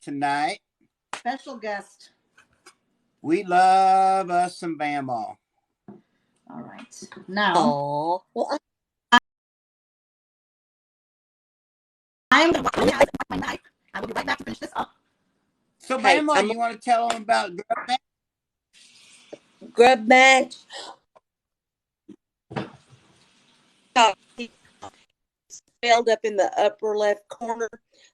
tonight. Special guest. We love us some Bama. All right. Now. Well, I'm going to wipe my knife. I will be right back to finish this up. So, hey, Bama, you want to tell them about Grub Match? Grub Match. Spelled up in the upper left corner,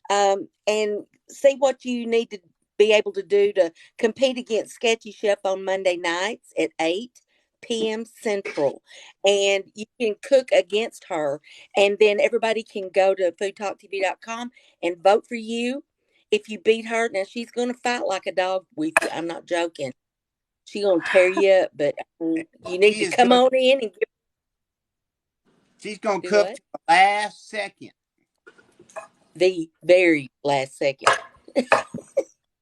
and see what you need to be able to do to compete against Sketchy Chef on Monday nights at 8 p.m. Central. And you can cook against her, and then everybody can go to foodtalktv.com and vote for you if you beat her. Now, she's going to fight like a dog with you. I'm not joking. She's going to tear you up, but you need to come on in and give. She's going to cook to the last second. The very last second.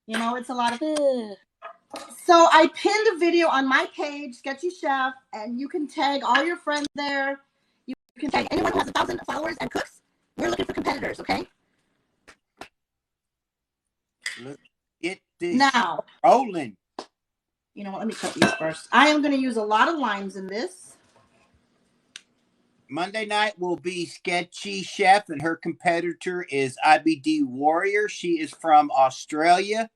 You know, it's a lot of... So I pinned a video on my page, Sketchy Chef, and you can tag all your friends there. You can tag anyone who has 1,000 followers and cooks. We're looking for competitors, okay? Let's get this now rolling. You know what? Let me cut these first. I am going to use a lot of limes in this. Monday night will be Sketchy Chef, and her competitor is IBD Warrior. She is from Australia.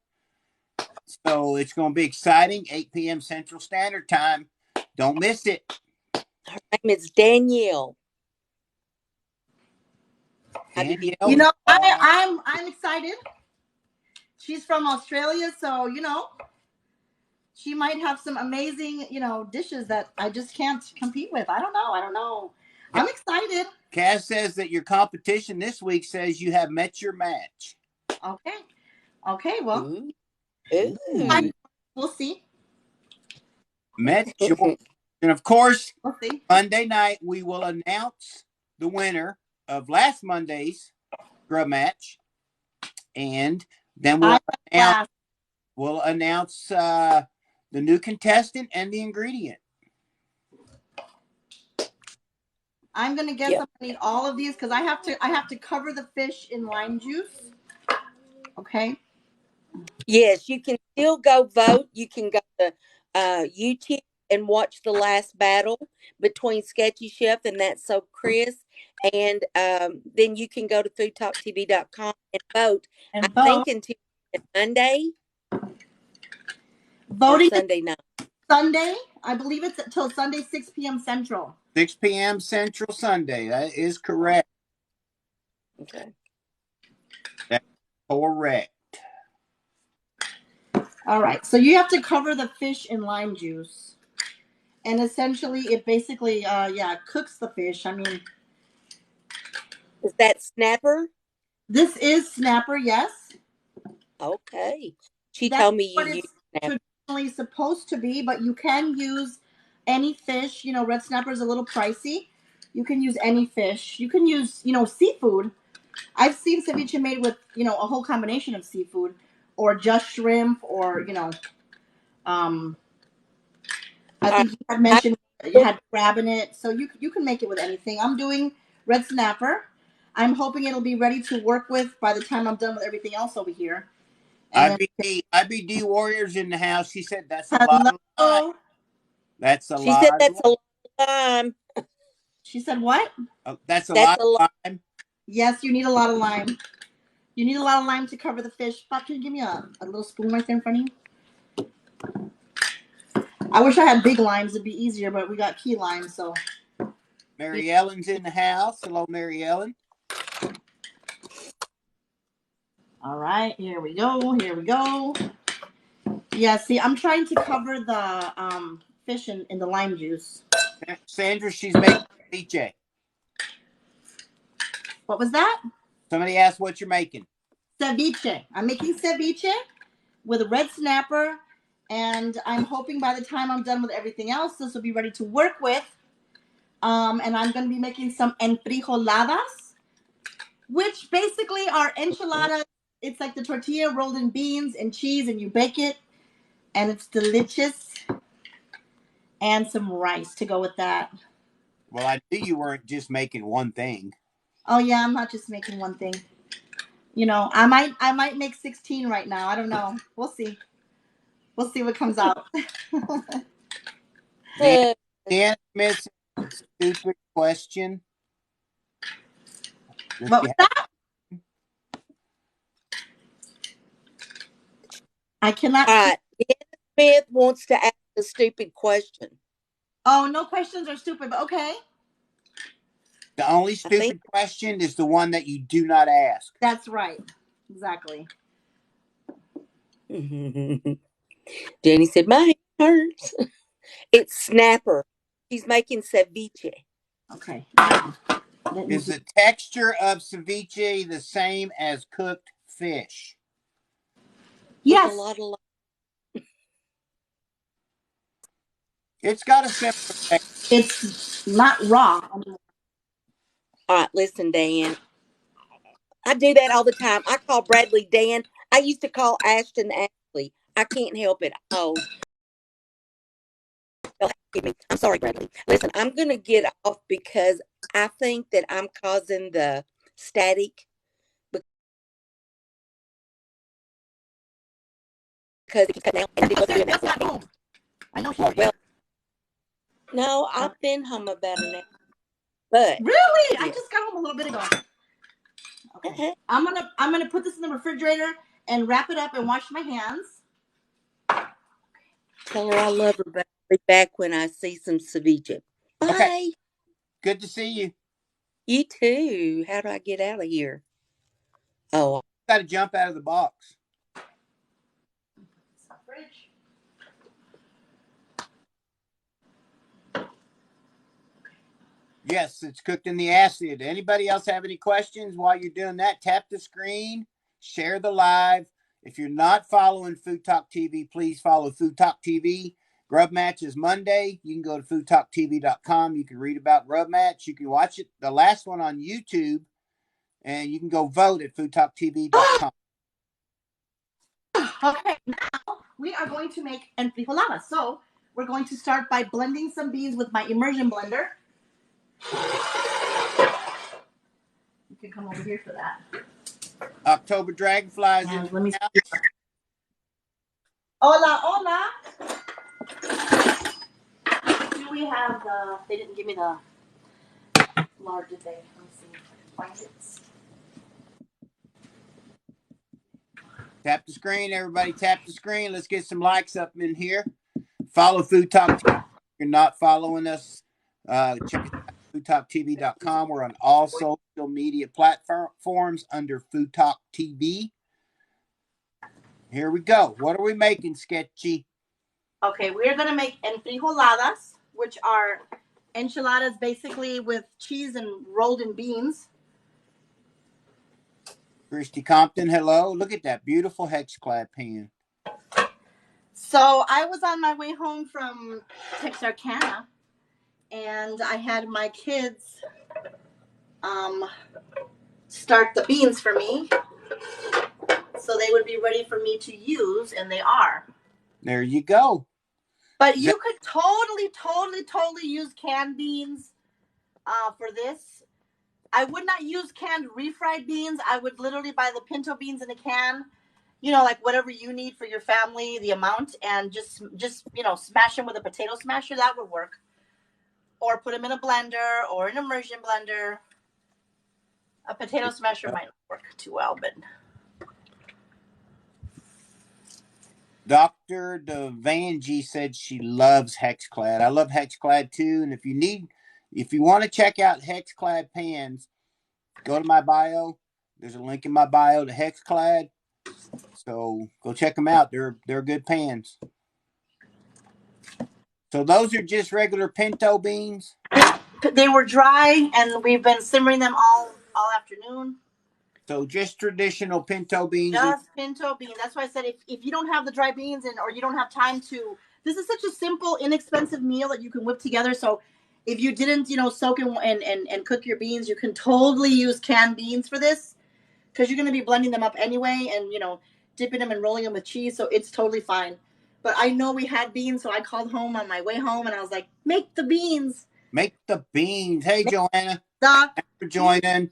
So it's going to be exciting. 8 p.m. Central Standard Time. Don't miss it. Her name is Danielle. Danielle. You know, I'm excited. She's from Australia, so you know, she might have some amazing, you know, dishes that I just can't compete with. I don't know. I'm excited. Kaz says that your competition this week says you have met your match. Okay, well. Ooh. We'll see. Met your... And of course, we'll see. Monday night we will announce the winner of last Monday's grub match. And then we'll announce the new contestant and the ingredient. I'm gonna guess I'm gonna need all of these because I have to cover the fish in lime juice. Okay. Yes, you can still go vote. You can go to YouTube and watch the last battle between Sketchy Chef and That's So Chris. And then you can go to foodtalktv.com and vote. I think until Monday. Voting Sunday night. Sunday. I believe it's until Sunday, 6 p.m. Central. 6 p.m. Central Sunday. That is correct. Okay. That's correct. All right. So you have to cover the fish in lime juice. And essentially it basically, cooks the fish. I mean. Is that snapper? This is snapper, yes. Okay. She told me you use snapper. Traditionally supposed to be, but you can use any fish. You know, red snapper is a little pricey. You can use any fish. You can use, you know, seafood. I've seen ceviche made with, you know, a whole combination of seafood or just shrimp or, you know, I think you had mentioned you had crab in it. So you can make it with anything. I'm doing red snapper. I'm hoping it'll be ready to work with by the time I'm done with everything else over here. IBD Warriors in the house. She said that's a lot of lime. That's a lot. She said that's a lot of lime. She said what? That's a lot of lime. Yes, you need a lot of lime. You need a lot of lime to cover the fish. Pop, can you give me a little spoon right there in front of you? I wish I had big limes. It'd be easier, but we got key limes, so. Mary Ellen's in the house. Hello, Mary Ellen. All right, here we go. Yeah, see, I'm trying to cover the fish in the lime juice. Sandra, she's making ceviche. What was that? Somebody asked what you're making. Ceviche. I'm making ceviche with a red snapper, and I'm hoping by the time I'm done with everything else, this will be ready to work with. And I'm going to be making some enfrijoladas, which basically are enchiladas. It's like the tortilla rolled in beans and cheese, and you bake it, and it's delicious. And some rice to go with that. Well, I knew you weren't just making one thing. Oh, yeah, I'm not just making one thing. You know, I might make 16 right now. I don't know. We'll see. We'll see what comes out. Dan Smith's stupid question. What was that? I cannot. All right. Dan Smith wants to ask a stupid question. Oh, no questions are stupid, but okay. The only stupid question is the one that you do not ask. That's right. Exactly. Jenny said, my hand hurts. It's snapper. She's making ceviche. Okay. Is the texture of ceviche the same as cooked fish? Yes. With a lot of It's got a similar texture. It's not raw. All right, listen, Dan. I do that all the time. I call Bradley Dan. I used to call Ashton Ashley. I can't help it. Oh, excuse me. I'm sorry, Bradley. Listen, I'm going to get off because I think that I'm causing the static because it keeps cutting out. And I know she's well, no, I've been home about an hour. But really, I just got home a little bit ago. Okay. I'm gonna put this in the refrigerator and wrap it up and wash my hands. Tell her I love her. But I'll be back when I see some ceviche. Bye. Okay. Good to see you. You too. How do I get out of here? Oh, Got to jump out of the box. Fridge. Yes, it's cooked in the acid. Anybody else have any questions while you're doing that? Tap the screen, share the live. If you're not following Food Talk TV, please follow Food Talk TV. Grub Match is Monday. You can go to foodtalktv.com. You can read about Grub Match. You can watch it, the last one on YouTube, and you can go vote at foodtalktv.com. Okay, now we are going to make enfrijoladas. So we're going to start by blending some beans with my immersion blender. You can come over here for that. October Dragonflies in Let me. the house. Hola, hola. Do we have the? They didn't give me the lard, did they? Let me see if I can find it. Tap the screen, everybody. Tap the screen. Let's get some likes up in here. Follow Food Talk TV. If you're not following us, check it out, foodtalktv.com. We're on all social media platforms under Food Talk TV. Here we go. What are we making, Sketchy? Okay, we're going to make enfrijoladas, which are enchiladas basically with cheese and rolled in beans. Christy Compton, hello. Look at that beautiful Hexclad pan. So I was on my way home from Texarkana, and I had my kids start the beans for me, so they would be ready for me to use, and they are. There you go. But you could totally use canned beans for this. I would not use canned refried beans. I would literally buy the pinto beans in a can, you know, like whatever you need for your family, the amount, and just you know, smash them with a potato smasher. That would work. Or put them in a blender or an immersion blender. A potato smasher might not work too well, but. Dr. Devanji said she loves Hexclad. I love Hexclad too. And if you want to check out Hexclad pans, go to my bio. There's a link in my bio to Hexclad. So go check them out. They're good pans. So those are just regular pinto beans? They were dry, and we've been simmering them all afternoon. So just traditional pinto beans? Just pinto beans. That's why I said if you don't have the dry beans or you don't have time to, this is such a simple, inexpensive meal that you can whip together. So if you didn't, you know, soak and cook your beans, you can totally use canned beans for this because you're going to be blending them up anyway and, you know, dipping them and rolling them with cheese. So it's totally fine. But I know we had beans, so I called home on my way home and I was like, make the beans. Make the beans. Hey, Joanna. Doc. Thanks for joining.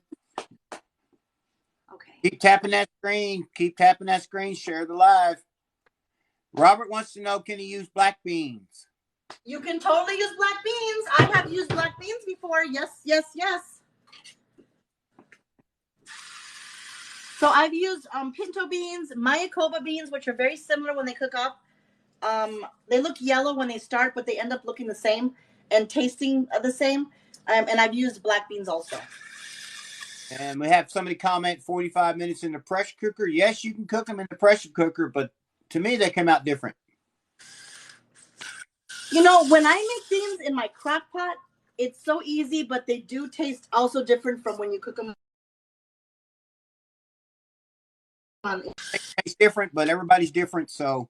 Okay. Keep tapping that screen. Keep tapping that screen. Share the live. Robert wants to know, can he use black beans? You can totally use black beans. I have used black beans before. Yes, yes, yes. So I've used pinto beans, Mayakoba beans, which are very similar when they cook up. They look yellow when they start, but they end up looking the same and tasting the same. And I've used black beans also. And we have somebody comment 45 minutes in the pressure cooker. Yes, you can cook them in the pressure cooker, but to me, they come out different. You know, when I make things in my crock pot, it's so easy, but they do taste also different from when you cook them. They taste different, but everybody's different, so.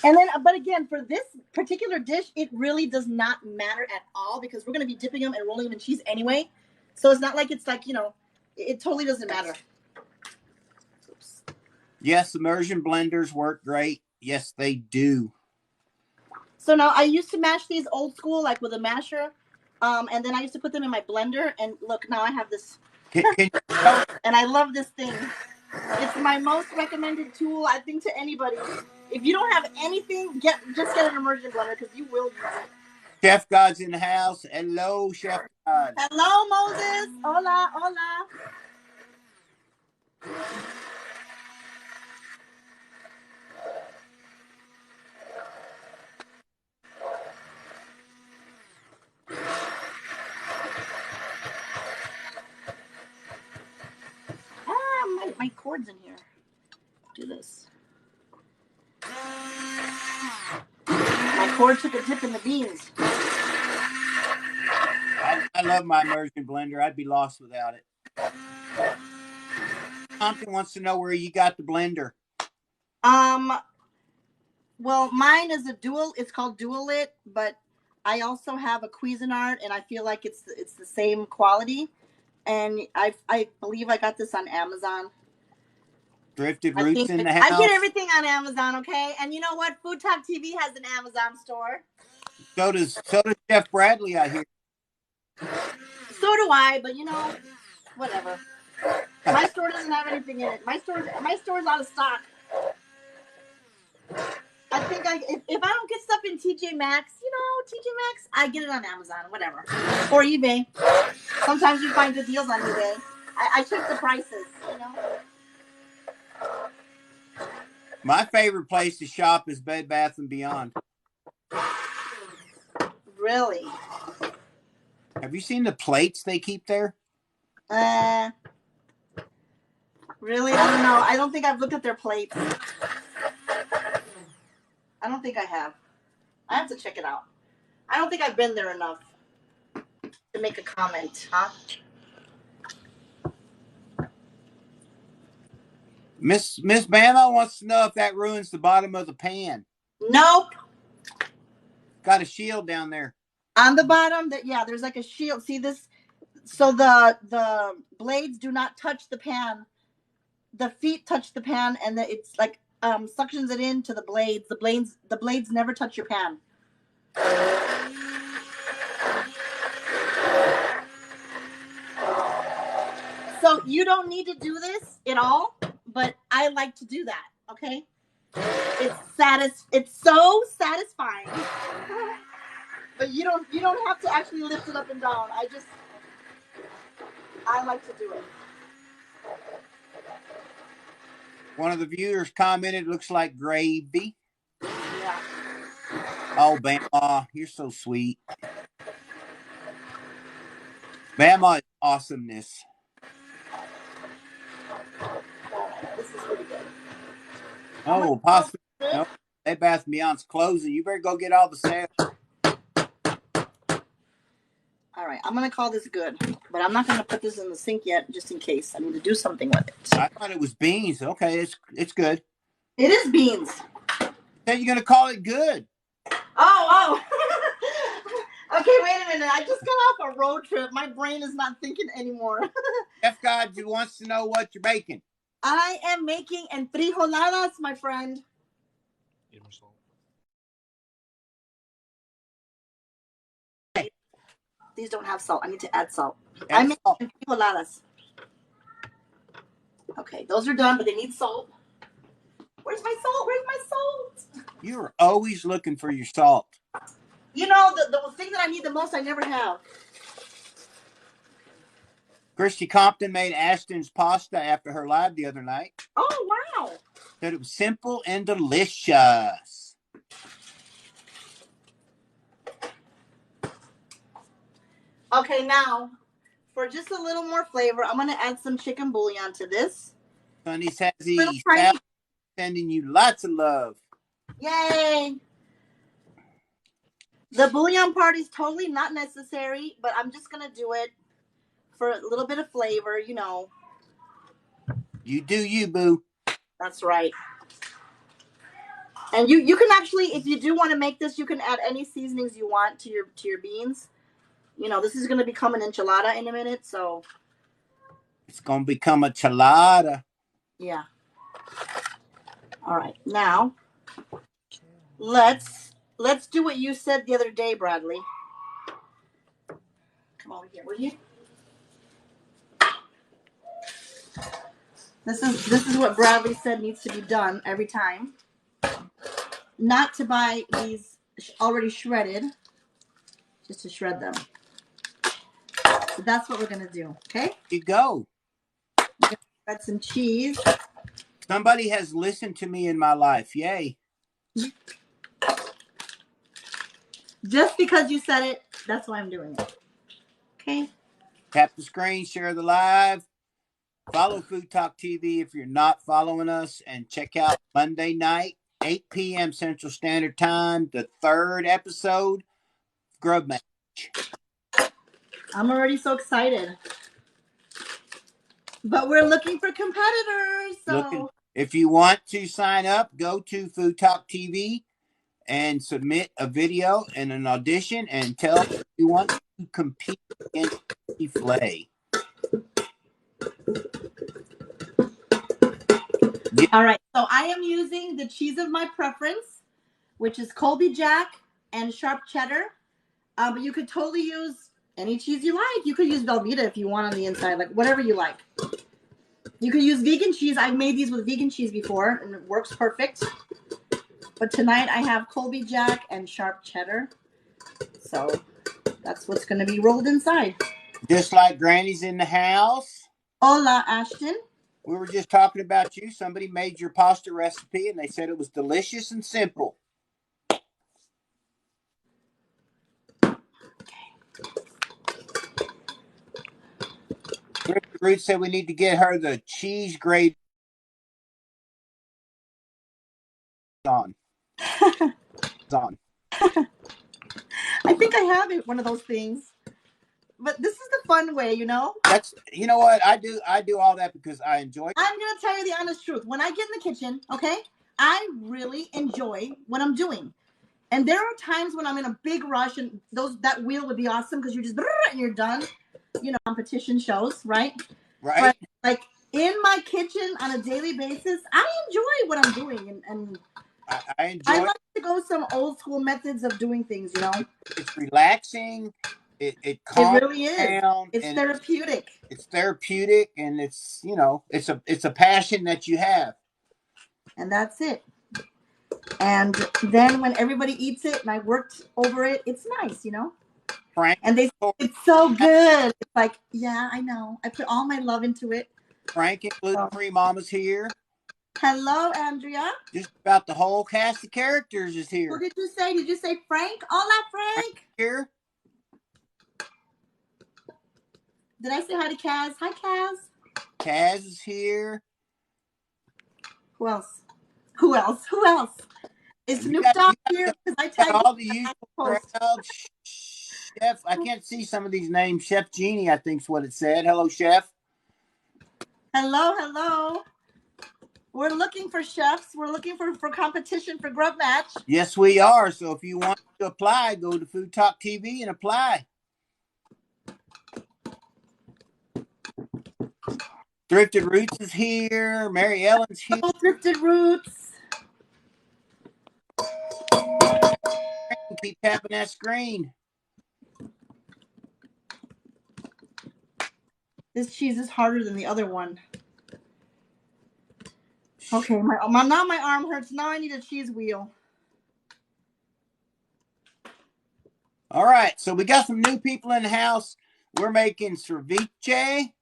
And then, but again, for this particular dish, it really does not matter at all because we're going to be dipping them and rolling them in cheese anyway. So it's not like it's like, you know, it totally doesn't matter. Oops. Yes, immersion blenders work great. Yes, they do. So now I used to mash these old school, like with a masher. And then I used to put them in my blender. And look, now I have this. And I love this thing. It's my most recommended tool, I think, to anybody. If you don't have anything, just get an immersion blender because you will use it. Chef God's in the house. Hello, Chef God. Hello, Moses. Hola, hola. My cord's in here. Do this. My cord took a dip in the beans. I love my immersion blender. I'd be lost without it. Compton wants to know where you got the blender. Well, mine is a dual. It's called Dual Lit, but I also have a Cuisinart, and I feel like it's the same quality. And I believe I got this on Amazon. Drifted Roots in the house. I get everything on Amazon, okay? And you know what? Food Talk TV has an Amazon store. So does Chef Bradley out here. So do I, but you know, whatever. My store doesn't have anything in it. My store's out of stock. I think if I don't get stuff in TJ Maxx, you know, TJ Maxx, I get it on Amazon, whatever, or eBay. Sometimes you find good deals on eBay. I check the prices, you know. My favorite place to shop is Bed Bath & Beyond. Really? Have you seen the plates they keep there? Really? I don't know. I don't think I've looked at their plates. I don't think I have. I have to check it out. I don't think I've been there enough to make a comment, huh? Miss Bama wants to know if that ruins the bottom of the pan. Nope. Got a shield down there. On the bottom, there's like a shield. See this? So the blades do not touch the pan. The feet touch the pan, and it's like suctions it into the blades. The blades never touch your pan. So you don't need to do this at all, but I like to do that. Okay, it's so satisfying. But you don't have to actually lift it up and down. I like to do it. One of the viewers commented, looks like gravy. Yeah. Oh, Bama, you're so sweet. Bama is awesomeness. This is pretty good. Oh, possibly. No, Bed Bath & Beyond's closing. You better go get all the sales. All right, I'm going to call this good, but I'm not going to put this in the sink yet, just in case. I need to do something with it. I thought it was beans. Okay, it's good. It is beans. Then you're going to call it good. Oh. Okay, wait a minute. I just got off a road trip. My brain is not thinking anymore. Chef God wants to know what you're making. I am making enfrijoladas, my friend. These don't have salt. I need to add salt. I'm making enfrijoladas. Okay, those are done, but they need salt. Where's my salt? Where's my salt? You're always looking for your salt. You know, the thing that I need the most, I never have. Christy Compton made Ashton's pasta after her live the other night. Oh, wow. Said it was simple and delicious. Okay, now, for just a little more flavor, I'm going to add some chicken bouillon to this. Sonny Sazzy, sending you lots of love. Yay! The bouillon part is totally not necessary, but I'm just going to do it for a little bit of flavor, you know. You do you, boo. That's right. And you can actually, if you do want to make this, you can add any seasonings you want to your beans. You know, this is going to become an enchilada in a minute, so. It's going to become a chelada. Yeah. All right. Now, let's do what you said the other day, Bradley. Come over here, will you? This is what Bradley said needs to be done every time. Not to buy these already shredded, just to shred them. So that's what we're gonna do. Okay. You go. Add some cheese. Somebody has listened to me in my life. Yay. Just because you said it, that's why I'm doing it. Okay. Tap the screen, share the live. Follow Food Talk TV if you're not following us, and check out Monday night, 8 p.m. Central Standard Time, the 3rd episode, Grub Match. I'm already so excited. But we're looking for competitors. So if you want to sign up, go to Food Talk TV and submit a video and an audition and tell if you want to compete against Flay. Yeah. All right. So I am using the cheese of my preference, which is Colby Jack and sharp cheddar. But you could totally use any cheese you like. You could use Velveeta if you want on the inside, like whatever you like. You could use vegan cheese. I've made these with vegan cheese before, and it works perfect. But tonight I have Colby Jack and sharp cheddar. So that's what's going to be rolled inside. Just like Granny's in the house. Hola, Ashton. We were just talking about you. Somebody made your pasta recipe, and they said it was delicious and simple. Ruth said we need to get her the cheese grade on. On. I think I have it, one of those things. But this is the fun way, you know? That's, you know what? I do all that because I enjoy it. I'm going to tell you the honest truth. When I get in the kitchen, okay, I really enjoy what I'm doing. And there are times when I'm in a big rush, and that wheel would be awesome because you're just, and you're done. You know, competition shows, right? Right. But, like, in my kitchen on a daily basis, I enjoy what I'm doing. And I enjoy I like to go some old school methods of doing things, you know? It's relaxing. It calms really is. Down. It's therapeutic. It's therapeutic, and it's, you know, it's a passion that you have. And that's it. And then when everybody eats it and I worked over it, it's nice, you know? Frank, and they say it's so good. It's like, yeah, I know. I put all my love into it. Frank and Gluten-Free Mama's here. Hello, Andrea. Just about the whole cast of characters is here. What did you say? Did you say Frank? Hola, Frank. Here. Did I say hi to Kaz? Hi, Kaz. Kaz is here. Who else? Who else? Who else? Is Snoop Dogg here? Because I tagged all the usual crowd. Chef, I can't see some of these names. Chef Jeannie, I think's what it said. Hello, Chef. Hello, hello. We're looking for chefs. We're looking for competition for Grub Match. Yes, we are. So if you want to apply, go to Food Talk TV and apply. Thrifted Roots is here. Mary Ellen's here. Oh, Thrifted Roots. Keep tapping that screen. This cheese is harder than the other one. Okay, now my arm hurts. Now I need a cheese wheel. All right, so we got some new people in the house. We're making ceviche.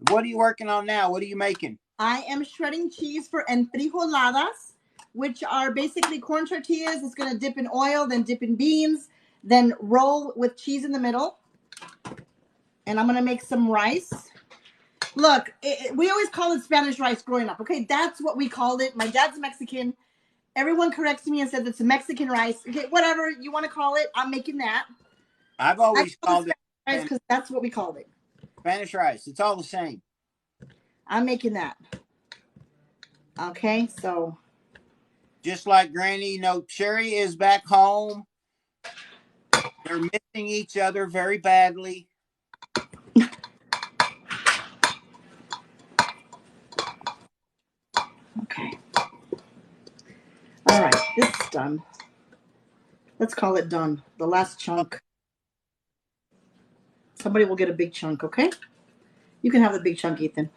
What are you working on now? What are you making? I am shredding cheese for enfrijoladas, which are basically corn tortillas. It's going to dip in oil, then dip in beans, then roll with cheese in the middle. And I'm going to make some rice. Look, we always call it Spanish rice growing up. Okay, that's what we called it. My dad's Mexican. Everyone corrects me and says it's a Mexican rice. Okay, whatever you want to call it, I'm making that. I've always called it rice because that's what we called it. Spanish rice. It's all the same. I'm making that. Okay, so. Just like Granny, Sherry is back home. They're missing each other very badly. Okay. All right, this is done. Let's call it done. The last chunk. Somebody will get a big chunk, okay? You can have the big chunk, Ethan.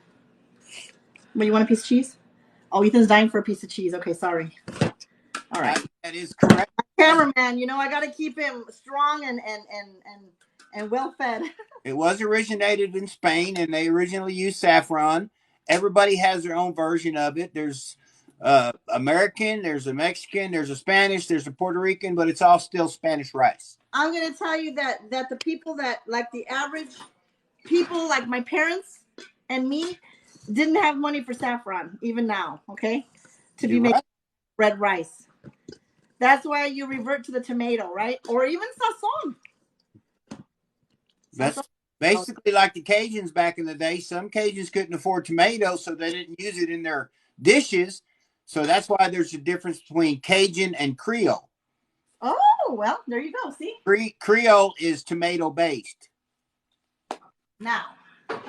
Well, you want a piece of cheese? Oh, Ethan's dying for a piece of cheese. Okay, sorry. All right. That is correct. Cameraman, I got to keep him strong and well fed. It was originated in Spain, and they originally used saffron. Everybody has their own version of it. There's American, there's a Mexican, there's a Spanish, there's a Puerto Rican, but it's all still Spanish rice. I'm going to tell you that the people that, like the average people, like my parents and me, didn't have money for saffron, even now, okay? To be making red rice. That's why you revert to the tomato, right? Or even sazon. That's basically like the Cajuns back in the day. Some Cajuns couldn't afford tomatoes, so they didn't use it in their dishes. So that's why there's a difference between Cajun and Creole. Oh, well, there you go. See? Creole is tomato-based. Now, let's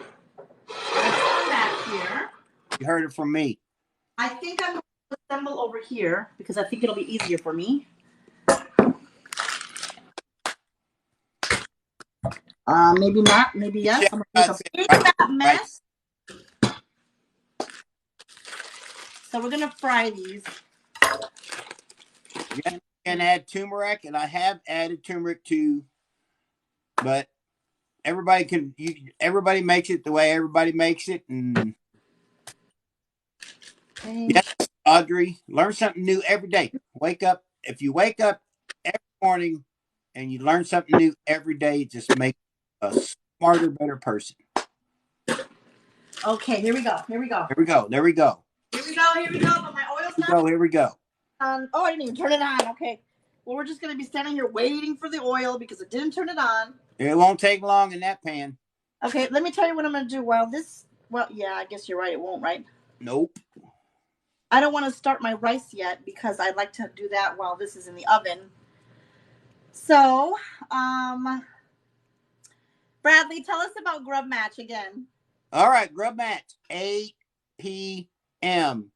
go back here. You heard it from me. I think I'm going to assemble over here because I think it'll be easier for me. Maybe not. Maybe yes. I'm going to make a big fat mess. Right. So we're going to fry these. You can add turmeric, and I have added turmeric too. But everybody makes it the way everybody makes it. And yes, Audrey, learn something new every day. If you wake up every morning and you learn something new every day, just make a smarter, better person. Okay, here we go. There we go. Here we go. But my oil's not. Here we go. I didn't even turn it on. Okay. Well, we're just going to be standing here waiting for the oil because I didn't turn it on. It won't take long in that pan. Okay, let me tell you what I'm going to do while this. Well, yeah, I guess you're right. It won't, right? Nope. I don't want to start my rice yet because I'd like to do that while this is in the oven. So, Bradley, tell us about Grub Match again. All right, Grub Match, 8 p.m.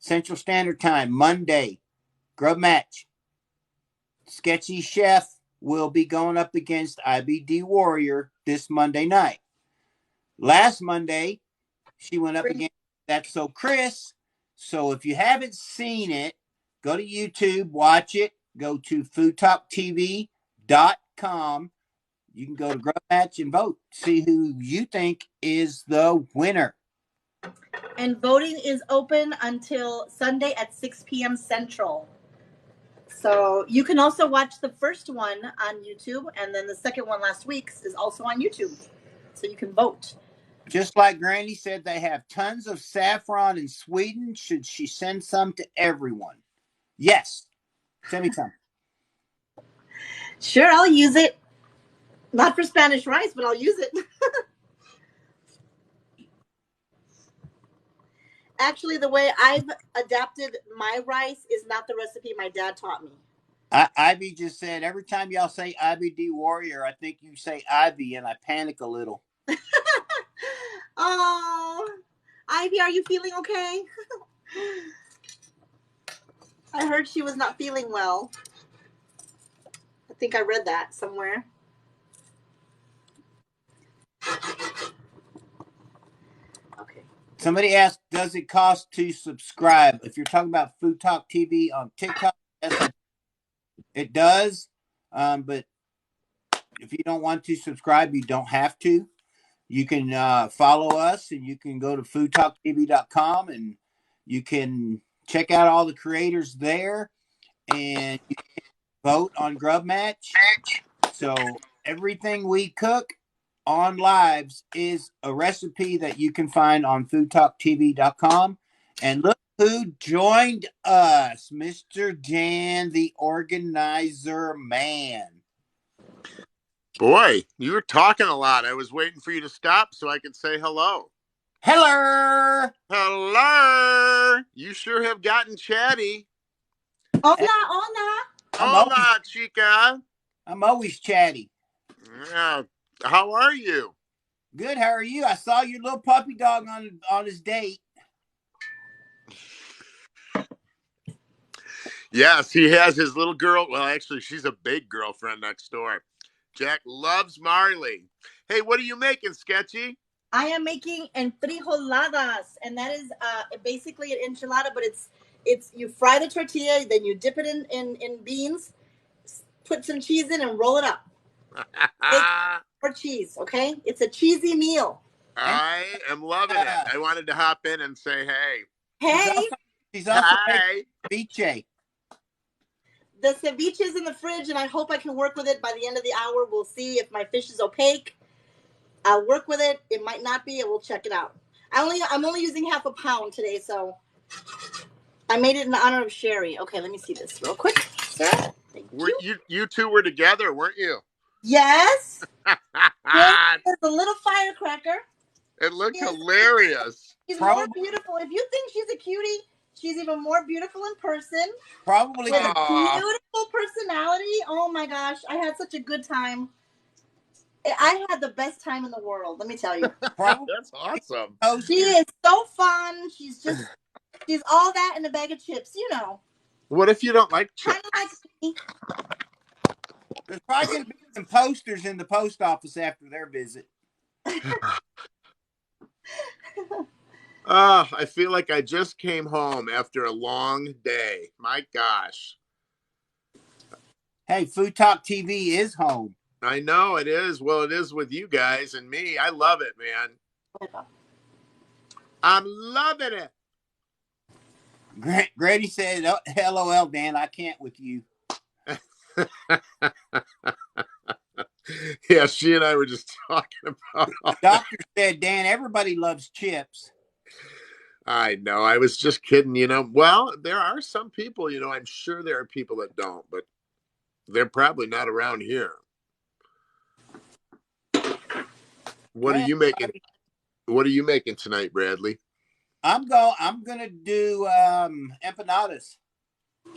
Central Standard Time, Monday. Grub Match. Sketchy Chef will be going up against IBD Warrior this Monday night. Last Monday, she went up against That's So Chris. So if you haven't seen it, go to YouTube, watch it. Go to foodtalktv.com. You can go to Grub Match and vote. See who you think is the winner. And voting is open until Sunday at 6 p.m. Central. So you can also watch the first one on YouTube, and then the second one last week is also on YouTube. So you can vote. Just like Granny said, they have tons of saffron in Sweden. Should she send some to everyone? Yes. Send me some. Sure, I'll use it. Not for Spanish rice, but I'll use it. Actually, the way I've adapted my rice is not the recipe my dad taught me. Ivy just said, every time y'all say IBD Warrior, I think you say Ivy, and I panic a little. Oh, Ivy, are you feeling okay? I heard she was not feeling well. I think I read that somewhere. Okay. Somebody asked, does it cost to subscribe? If you're talking about Food Talk TV on TikTok, yes, it does. But if you don't want to subscribe, you don't have to. You can follow us, and you can go to foodtalktv.com, and you can check out all the creators there, and you can vote on Grub Match. So everything we cook on lives is a recipe that you can find on foodtalktv.com. And look who joined us, Mr. Dan, the organizer man. Boy, you were talking a lot. I was waiting for you to stop so I could say hello. Hello. Hello. You sure have gotten chatty. Hola. Hola, chica. I'm always chatty. Yeah. How are you? Good. How are you? I saw your little puppy dog on his date. Yes, he has his little girl. Well, actually, she's a big girlfriend next door. Jack loves Marley. Hey, what are you making, Sketchy? I am making enfrijoladas, and that is basically an enchilada, but it's you fry the tortilla, then you dip it in beans, put some cheese in, and roll it up. Or cheese, okay? It's a cheesy meal. I am loving it. I wanted to hop in and say hey. Hey. She's also making ceviche. The ceviche is in the fridge, and I hope I can work with it by the end of the hour. We'll see if my fish is opaque. I'll work with it. It might not be. We'll check it out. I'm only using half a pound today, so I made it in honor of Sherry. Okay, let me see this real quick, sir. Thank you. You two were together, weren't you? Yes. There's a little firecracker. It looked hilarious. She's more beautiful. If you think she's a cutie, she's even more beautiful in person. Probably with a beautiful personality. Oh my gosh, I had such a good time. I had the best time in the world. Let me tell you. That's awesome. She is so fun. She's all that in a bag of chips. You know. What if you don't like chips? Kind of like me. There's probably going to be some posters in the post office after their visit. I feel like I just came home after a long day. My gosh. Hey, Food Talk TV is home. I know it is. Well, it is with you guys and me. I love it, man. I'm loving it. Grady said, oh, LOL, Dan, I can't with you. Yeah, she and I were just talking about Doctor said, Dan, everybody loves chips. I know. I was just kidding, you know. Well, there are some people, you know, I'm sure there are people that don't, but they're probably not around here. What are you making? What are you making tonight, Bradley? I'm gonna do empanadas.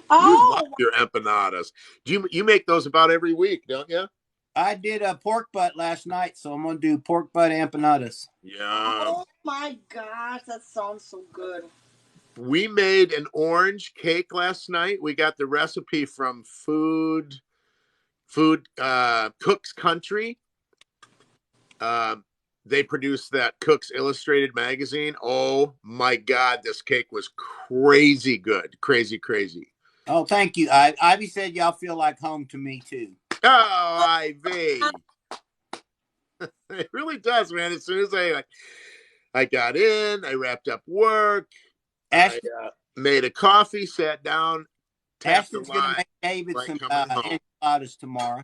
Oh, you love your empanadas. Do you make those about every week, don't you? I did a pork butt last night, so I'm gonna do pork butt empanadas. Yeah. Oh my gosh, that sounds so good. We made an orange cake last night. We got the recipe from Food Cook's Country. They produced that Cook's Illustrated magazine. Oh my God, this cake was crazy good. Crazy. Oh, thank you. Ivy said y'all feel like home to me too. Oh, Ivy. It really does, man. As soon as I got in, I wrapped up work. I made a coffee, sat down. Ashton's going to make David some enchiladas tomorrow.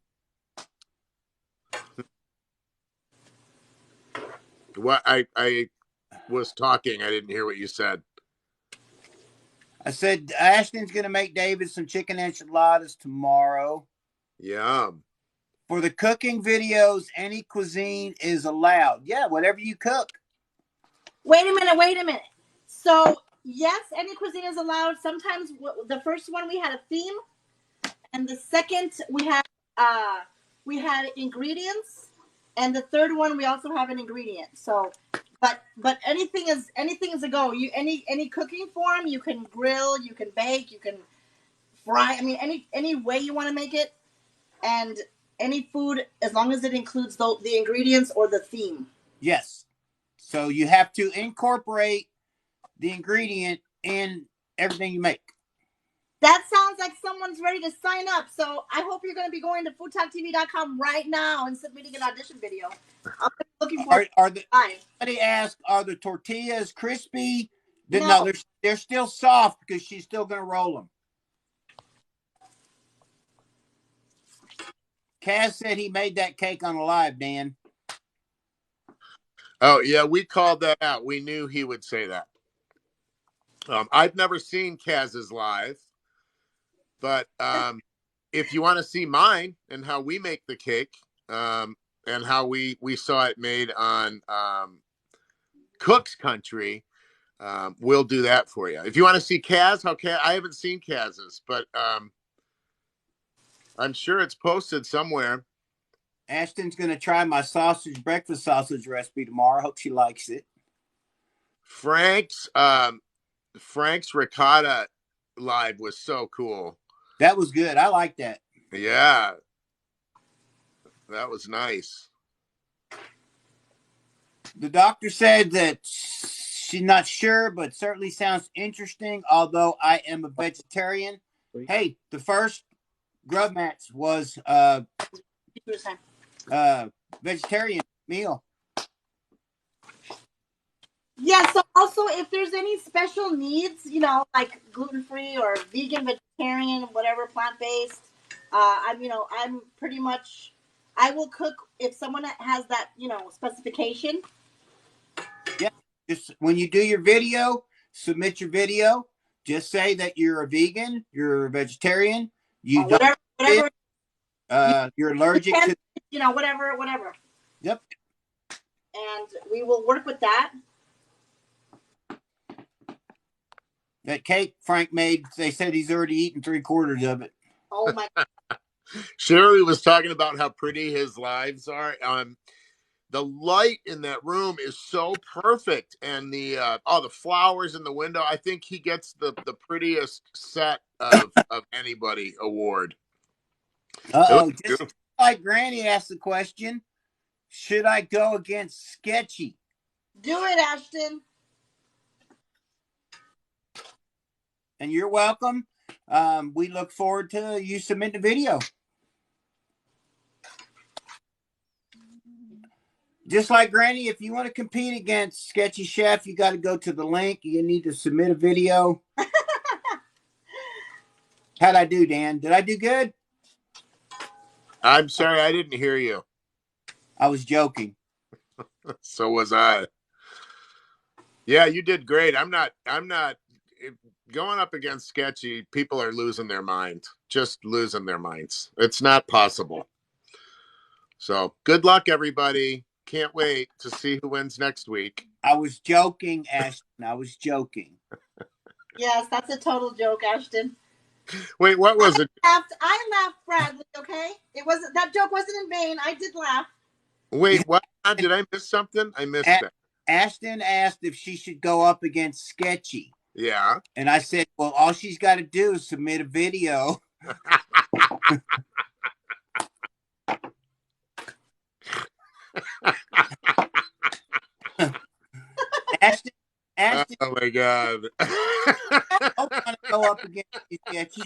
What I was talking, I didn't hear what you said. I said Ashton's going to make David some chicken enchiladas tomorrow. Yum. For the cooking videos, any cuisine is allowed. Yeah, whatever you cook. Wait a minute. So, yes, any cuisine is allowed. Sometimes the first one we had a theme, and the second we had ingredients, and the third one we also have an ingredient. So, but anything is a go. Any cooking form, you can grill, you can bake, you can fry. I mean, any way you want to make it, and any food, as long as it includes the ingredients or the theme. Yes. So you have to incorporate the ingredient in everything you make. That sounds like someone's ready to sign up. So I hope you're going to be going to foodtalktv.com right now and submitting an audition video. I'm looking forward Are the live. somebody asked, are the tortillas crispy? No. No, they're still soft because she's still going to roll them. Kaz said he made that cake on a live, Dan. Oh, yeah, we called that out. We knew he would say that. I've never seen Kaz's live, but if you want to see mine and how we make the cake, and how we saw it made on Cook's Country, we'll do that for you. If you want to see Kaz, I haven't seen Kaz's, but I'm sure it's posted somewhere. Ashton's going to try my breakfast sausage recipe tomorrow. Hope she likes it. Frank's ricotta live was so cool. That was good. I like that. Yeah. That was nice. The doctor said that she's not sure, but certainly sounds interesting, although I am a vegetarian. Hey, the first grub match was vegetarian meal. Yeah, so also if there's any special needs, like gluten-free or vegan, vegetarian, whatever, plant-based, I'm pretty much, I will cook if someone has that, specification. Yeah, just when you do your video, submit your video. Just say that you're a vegan, you're a vegetarian, whatever, you're allergic to, whatever. Yep. And we will work with that. That cake Frank made, they said he's already eaten 3/4 of it. Oh my God. Shirley was talking about how pretty his lives are. The light in that room is so perfect, and the flowers in the window. I think he gets the prettiest set of anybody award. Just like Granny asked the question, should I go against Sketchy? Do it, Ashton. And you're welcome. We look forward to you submitting a video. Just like Granny, if you want to compete against Sketchy Chef, you got to go to the link. You need to submit a video. How'd I do, Dan? Did I do good? I'm sorry, I didn't hear you. I was joking. So was I. Yeah, you did great. I'm not going up against Sketchy. People are losing their mind. Just losing their minds. It's not possible. So good luck, everybody. Can't wait to see who wins next week. I was joking, Ashton. I was joking. Yes, that's a total joke, Ashton. Wait, what was it? I laughed, Bradley, okay? That joke wasn't in vain. I did laugh. Wait, what? Did I miss something? I missed that. Ashton asked if she should go up against Sketchy. Yeah. And I said, well, all she's got to do is submit a video. Ashton. Oh my God. I want to go up against you, Sketchy.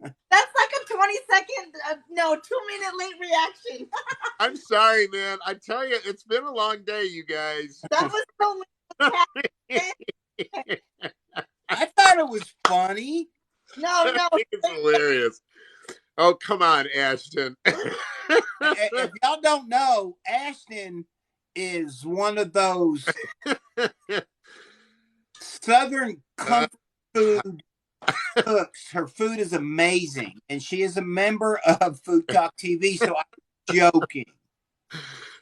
That's like a 20-second, 2-minute late reaction. I'm sorry, man. I tell you, it's been a long day, you guys. That was so I thought it was funny. No. I think it's hilarious. Oh, come on, Ashton. If y'all don't know, Ashton is one of those Southern comfort food cooks. Her food is amazing, and she is a member of Food Talk TV, so I'm joking.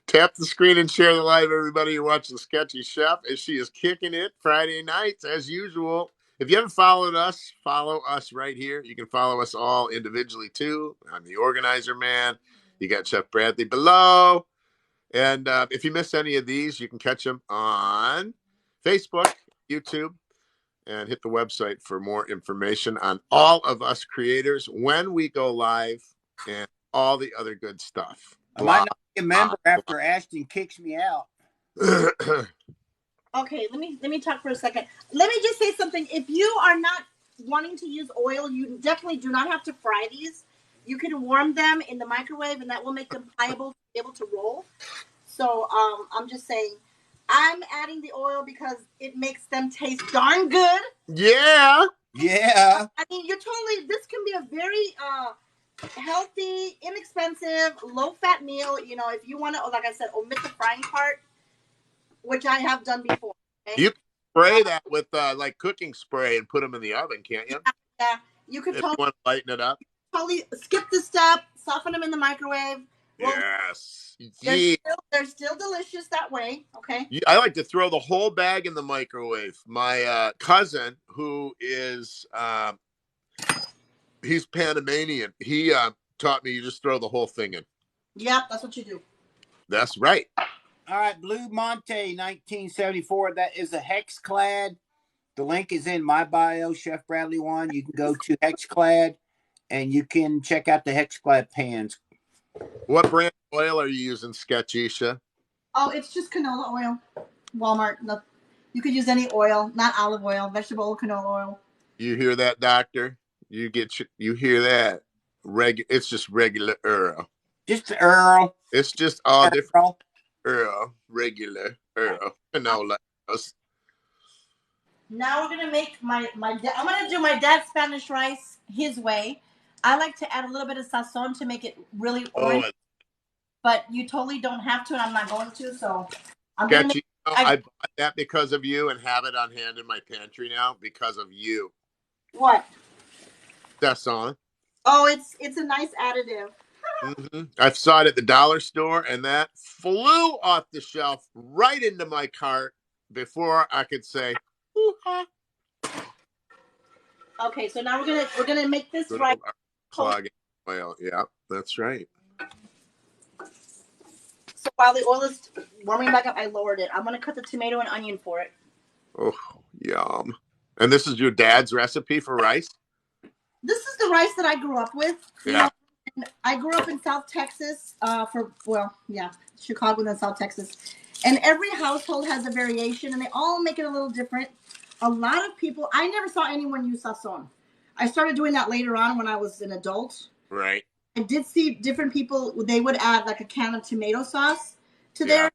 Tap the screen and share the live, everybody. You're watching Sketchy Chef as she is kicking it Friday nights as usual. If you haven't followed us, follow us right here. You can follow us all individually too. I'm the organizer, man. You got Chef Bradley below. And if you miss any of these, you can catch them on Facebook, YouTube, and hit the website for more information on all of us creators when we go live and all the other good stuff. I might not be a member after Ashton kicks me out. Okay, let me talk for a second. Let me just say something. If you are not wanting to use oil, you definitely do not have to fry these. You can warm them in the microwave, and that will make them pliable to be able to roll. So I'm just saying, I'm adding the oil because it makes them taste darn good. Yeah. Yeah. I mean, you're totally. This can be a very healthy, inexpensive, low-fat meal. You know, if you want to, like I said, omit the frying part, which I have done before. Okay? You can spray that with like cooking spray and put them in the oven, can't you? Yeah, you could If you want to lighten it up. totally skip the step, soften them in the microwave. Roll. Yes. They're Yeah. they're still delicious that way. Okay. I like to throw the whole bag in the microwave. My cousin, who is he's Panamanian, he taught me you just throw the whole thing in. Yep, that's what you do. That's right. All right, Blue Monte 1974. That is a Hexclad. The link is in my bio, Chef Bradley One. You can go to Hexclad and you can check out the Hexclad pans. What brand of oil are you using, Sketchisha? Oh, it's just canola oil. Walmart. You could use any oil, not olive oil, vegetable oil, canola oil. You hear that, doctor? You hear that? It's just regular Earl. Just Earl. It's just all Earl. different Earl, regular Earl, canola. Now we're gonna make I'm gonna do my dad's Spanish rice his way. I like to add a little bit of sazon to make it really orange, but you totally don't have to, and I'm not going to. So I'm Sketchy. I bought that because of you and have it on hand in my pantry now because of you. What? Sazon. Oh, it's a nice additive. Mm-hmm. I saw it at the dollar store, and that flew off the shelf right into my cart before I could say, "Hoo-ha." Okay, so now we're gonna make this right. Clogging oil. Yeah, that's right. So while the oil is warming back up, I lowered it. I'm gonna cut the tomato and onion for it. Oh, yum! And this is your dad's recipe for rice? This is the rice that I grew up with. Yeah. You know, I grew up in South Texas. Chicago and South Texas, and every household has a variation, and they all make it a little different. A lot of people, I never saw anyone use sazon. I started doing that later on when I was an adult. Right. I did see different people, they would add like a can of tomato sauce to there.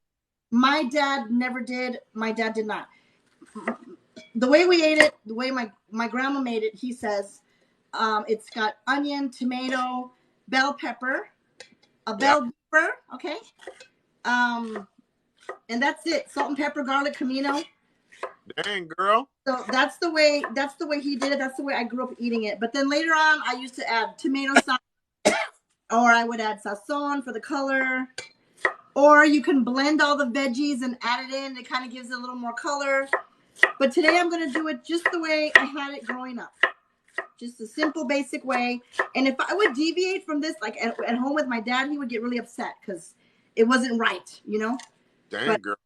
My dad never did. My dad did not. The way we ate it, the way my grandma made it, he says, it's got onion, tomato, bell pepper, a bell pepper, okay? And that's it. Salt and pepper, garlic, comino. Dang, girl. So that's the way he did it. That's the way I grew up eating it. But then later on, I used to add tomato sauce, or I would add sazon for the color. Or you can blend all the veggies and add it in. It kind of gives it a little more color. But today I'm going to do it just the way I had it growing up. Just a simple, basic way. And if I would deviate from this, like at home with my dad, he would get really upset because it wasn't right, you know? Dang, girl.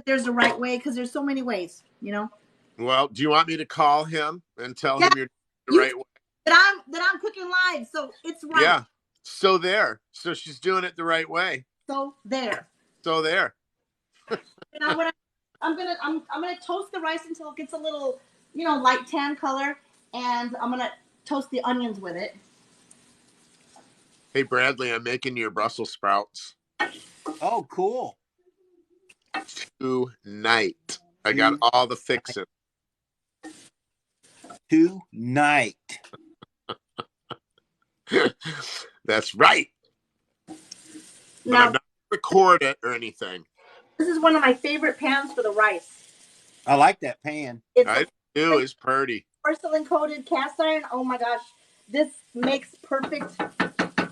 There's a right way because there's so many ways, you know? Well, do you want me to call him and tell him you're the right way? That I'm cooking live, so it's right. Yeah. So there. So she's doing it the right way. So there. So there. Now what I'm gonna toast the rice until it gets a little, light tan color, and I'm gonna toast the onions with it. Hey Bradley, I'm making your Brussels sprouts. Oh, cool. Tonight. I got all the fixing. Tonight. That's right. Now, I'm not record it or anything. This is one of my favorite pans for the rice. I like that pan. I do. It's pretty. Porcelain coated cast iron. Oh my gosh, this makes perfect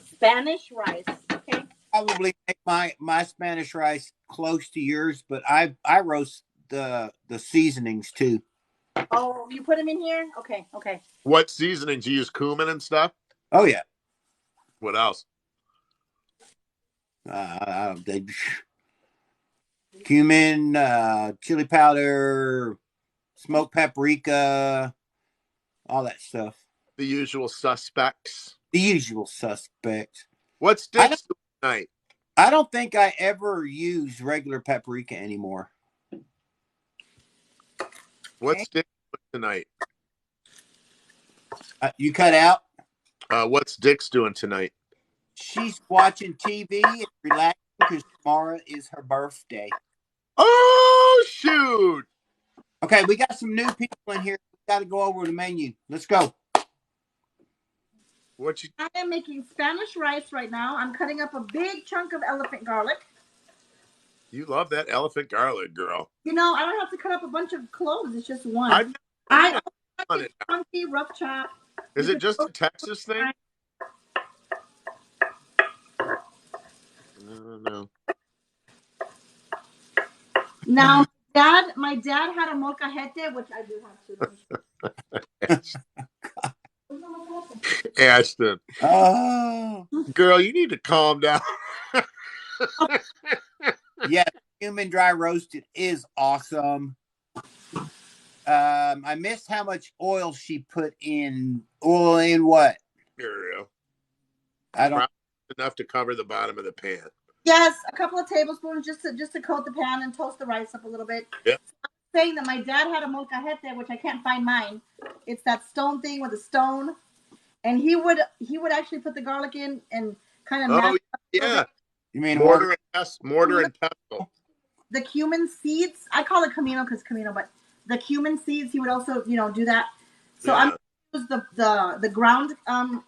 Spanish rice. Okay. Probably make my Spanish rice close to yours, but I roast the seasonings too. Oh, you put them in here? Okay. What seasonings? You use cumin and stuff? Oh yeah. What else? Cumin, chili powder, smoked paprika, all that stuff. The usual suspects. The usual suspects. What's this tonight? I don't think I ever use regular paprika anymore. What's Dick doing tonight? You cut out? What's Dick's doing tonight? She's watching TV and relaxing because tomorrow is her birthday. Oh, shoot. Okay, we got some new people in here. We got to go over the menu. Let's go. I am making Spanish rice right now. I'm cutting up a big chunk of elephant garlic. You love that elephant garlic, girl. You know, I don't have to cut up a bunch of cloves. It's just one. I like it chunky, rough chop. Is it just a Texas thing? No. Now, my dad had a molcajete, which I do have too. Ashton. Oh. Girl, you need to calm down. Yeah, human dry roasted is awesome. I missed how much oil she put in. Oil in what? Girl. I don't. Probably enough to cover the bottom of the pan. Yes, a couple of tablespoons just to coat the pan and toast the rice up a little bit. Yep. I'm saying that my dad had a molcajete, which I can't find mine. It's that stone thing with a stone, and he would actually put the garlic in and kind of. Oh yeah. You mean mortar and pestle? The cumin seeds. I call it camino because camino, but the cumin seeds. He would also do that. So I'm going to use the ground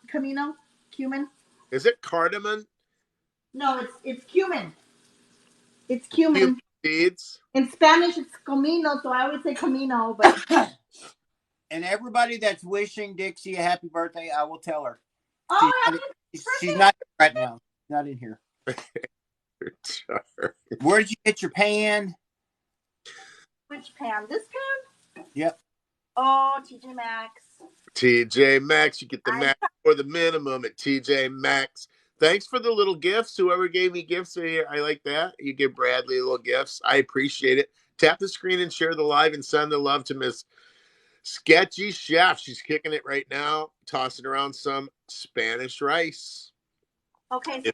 cumin. Is it cardamom? No, it's cumin. It's cumin. Seeds. In Spanish, it's comino, so I always say camino. But and everybody that's wishing Dixie a happy birthday, I will tell her. Oh, she's not right now. Not in here. Where did you get your pan? Which pan? This pan? Yep. Oh, TJ Maxx. TJ Maxx, you get the max for the minimum at TJ Maxx. Thanks for the little gifts. Whoever gave me gifts here, I like that. You give Bradley little gifts. I appreciate it. Tap the screen and share the live and send the love to Miss Sketchy Chef. She's kicking it right now, tossing around some Spanish rice. Okay. So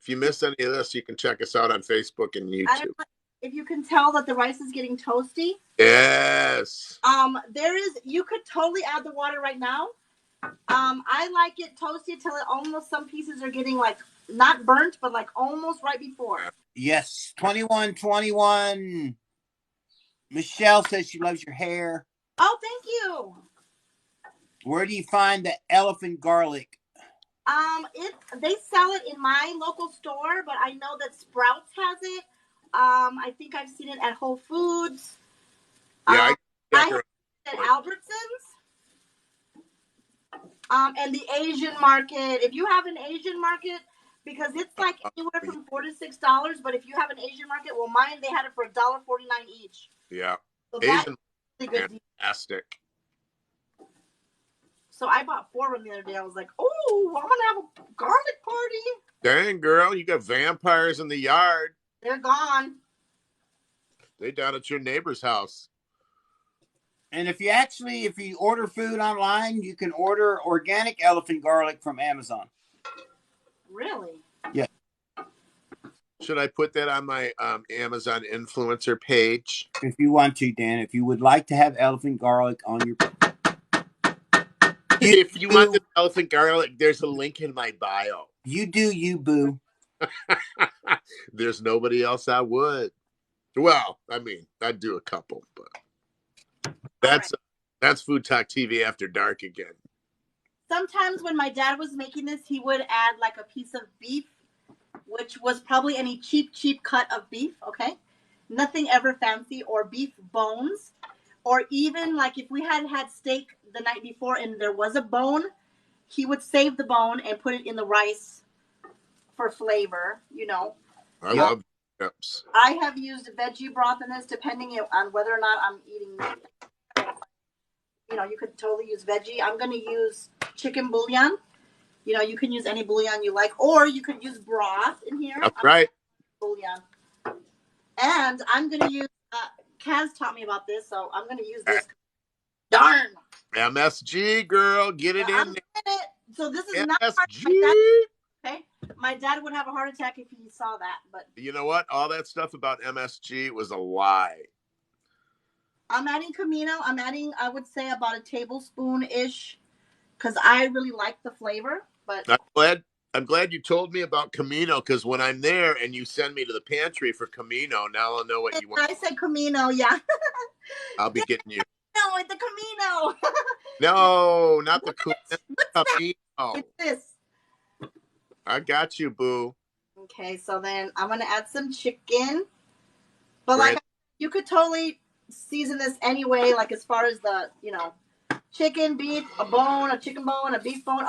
if you missed any of this, you can check us out on Facebook and YouTube. If you can tell that the rice is getting toasty. Yes. You could totally add the water right now. I like it toasty till some pieces are getting like not burnt, but like almost right before. Yes, 2121. Michelle says she loves your hair. Oh, thank you. Where do you find the elephant garlic? They sell it in my local store, but I know that Sprouts has it. I think I've seen it at Whole Foods. Yeah, I have it at Albertsons. And the Asian market. If you have an Asian market, because it's like anywhere from $4 to $6, but if you have an Asian market, well, mine they had it for $1.49 each. Yeah, so Asian really fantastic. So I bought 4 of them the other day. I was like, oh, I'm gonna have a garlic party. Dang, girl, you got vampires in the yard. They're gone. They down at your neighbor's house. And if you order food online, you can order organic elephant garlic from Amazon. Really? Yeah. Should I put that on my Amazon influencer page? If you want to, Dan. If you would like to have elephant garlic on your... If you want the elephant garlic, there's a link in my bio. You do, you boo. There's nobody else I would. Well, I mean, I'd do a couple, but that's Food Talk TV After Dark again. Sometimes when my dad was making this, he would add like a piece of beef, which was probably any cheap cut of beef, okay? Nothing ever fancy, or beef bones, or even like if we had steak the night before and there was a bone, he would save the bone and put it in the rice for flavor, I love chips. I have used veggie broth in this, depending on whether or not I'm eating meat. You could totally use veggie. I'm going to use chicken bouillon. You can use any bouillon you like, or you could use broth in here. That's right. Bouillon. And I'm going to use, Kaz taught me about this, so I'm going to use this. Darn. MSG, girl, get it in there. So this is not MSG. Okay, my dad would have a heart attack if he saw that. But you know what? All that stuff about MSG was a lie. I'm adding Camino. I'm adding, I would say, about a tablespoon-ish because I really like the flavor. But I'm glad you told me about Camino, because when I'm there and you send me to the pantry for Camino, now I'll know what you want. I said Camino, yeah. I'll be getting you. No, it's the Camino. No, not the What's Camino. It's this. I got you, boo. Okay, so then I'm gonna add some chicken. But like, you could totally season this anyway. Like as far as the, chicken, beef, a chicken bone, a beef bone,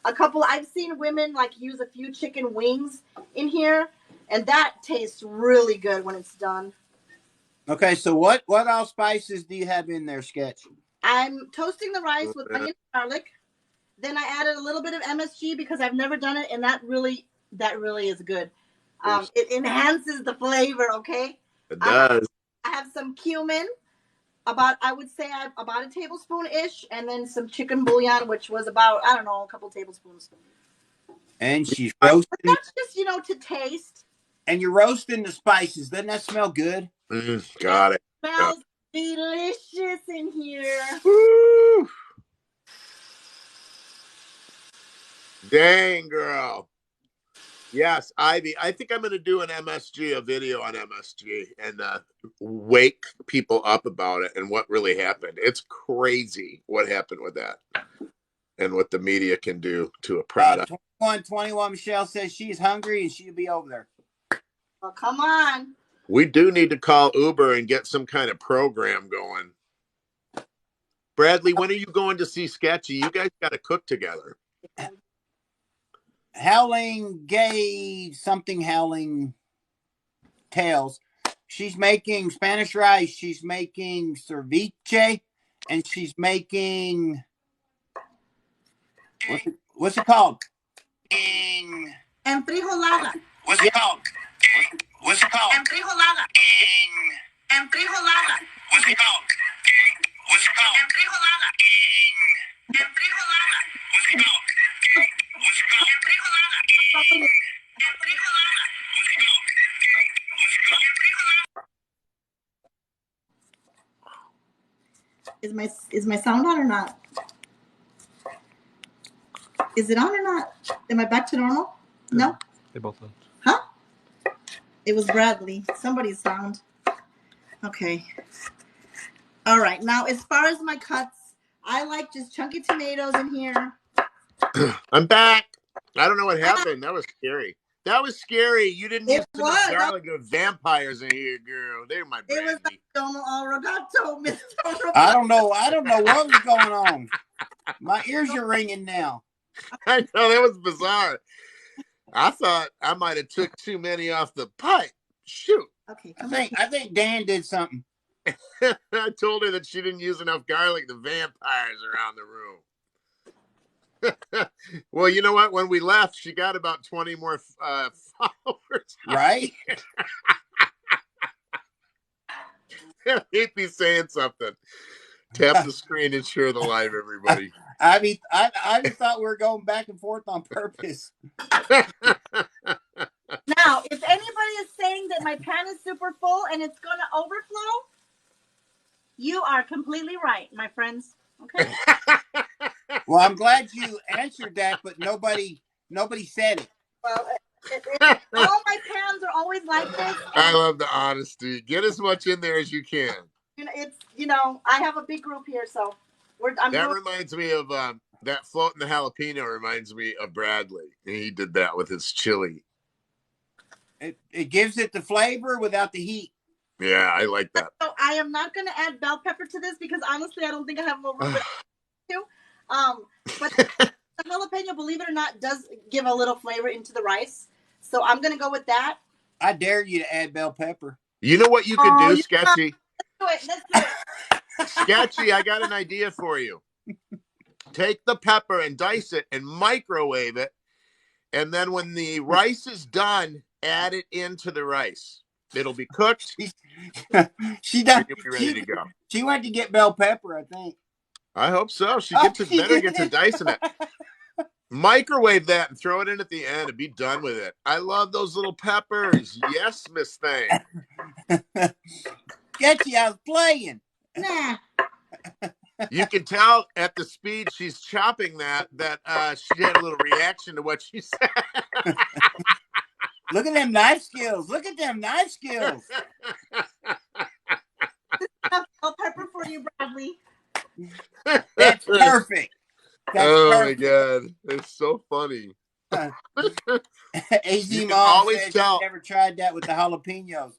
a couple. I've seen women like use a few chicken wings in here, and that tastes really good when it's done. Okay, so what all spices do you have in there, Sketch? I'm toasting the rice with onion and garlic. Then I added a little bit of MSG because I've never done it, and that really is good. It enhances the flavor. Okay. It does. I have some cumin, about a tablespoon-ish, and then some chicken bouillon, which was about, I don't know, a couple tablespoons. And she's roasting. But that's just, to taste. And you're roasting the spices. Doesn't that smell good? Got it. It smells delicious in here. Woo! Dang, girl. Yes, Ivy. I think I'm going to do a video on MSG, and wake people up about it and what really happened. It's crazy what happened with that and what the media can do to a product. 21 Michelle says she's hungry and she'll be over there. Well, come on. We do need to call Uber and get some kind of program going. Bradley, when are you going to see Sketchy? You guys got to cook together. Howling Tales. She's making Spanish rice. She's making ceviche, and she's making what's it called? Enfrijoladas. What's it called? Enfrijoladas. Enfrijoladas. What's it called? Enfrijoladas. Enfrijoladas. What's it called? Is my sound on or not? Is it on or not? Am I back to normal? No? They both left. Huh? It was Bradley. Somebody's sound. Okay. All right. Now, as far as my cuts, I like just chunky tomatoes in here. I'm back. I don't know what happened. That was scary. You didn't use enough garlic. Of vampires in here, girl. They're my Brandy. It was like Domo Arigato, Mr. Roboto. I don't know what was going on. My ears are ringing now. I know, that was bizarre. I thought I might have took too many off the pipe. Shoot. Okay. I think Dan did something. I told her that she didn't use enough garlic. The vampires around the room. Well, you know what? When we left, she got about 20 more followers. Right? He'd be saying something. Tap the screen and share the live, everybody. I thought we were going back and forth on purpose. Now, if anybody is saying that my pan is super full and it's going to overflow, you are completely right, my friends. Okay? Well, I'm glad you answered that, but nobody said it. Well, all my pans are always like this. I love the honesty. Get as much in there as you can. I have a big group here, so reminds me of that float in the jalapeno. Reminds me of Bradley. He did that with his chili. It gives it the flavor without the heat. Yeah, I like that. So I am not going to add bell pepper to this because honestly, I don't think I have more room to. But the jalapeno, believe it or not, does give a little flavor into the rice. So I'm going to go with that. I dare you to add bell pepper. You know what you can do, Sketchy? Let's do it. Sketchy, I got an idea for you. Take the pepper and dice it and microwave it. And then when the rice is done, add it into the rice. It'll be cooked. She done. You'll be ready to go. She went to get bell pepper, I think. I hope so. She gets it better, gets to dicing it. Microwave that and throw it in at the end and be done with it. I love those little peppers. Yes, Miss Thing. Sketchy, I was playing. Nah. You can tell at the speed she's chopping that she had a little reaction to what she said. Look at them knife skills. Look at them knife skills. Bell pepper for you, Bradley. That's perfect. That's perfect. My God. It's so funny. AZ You can Mom always says tell. she never tried that with the jalapenos.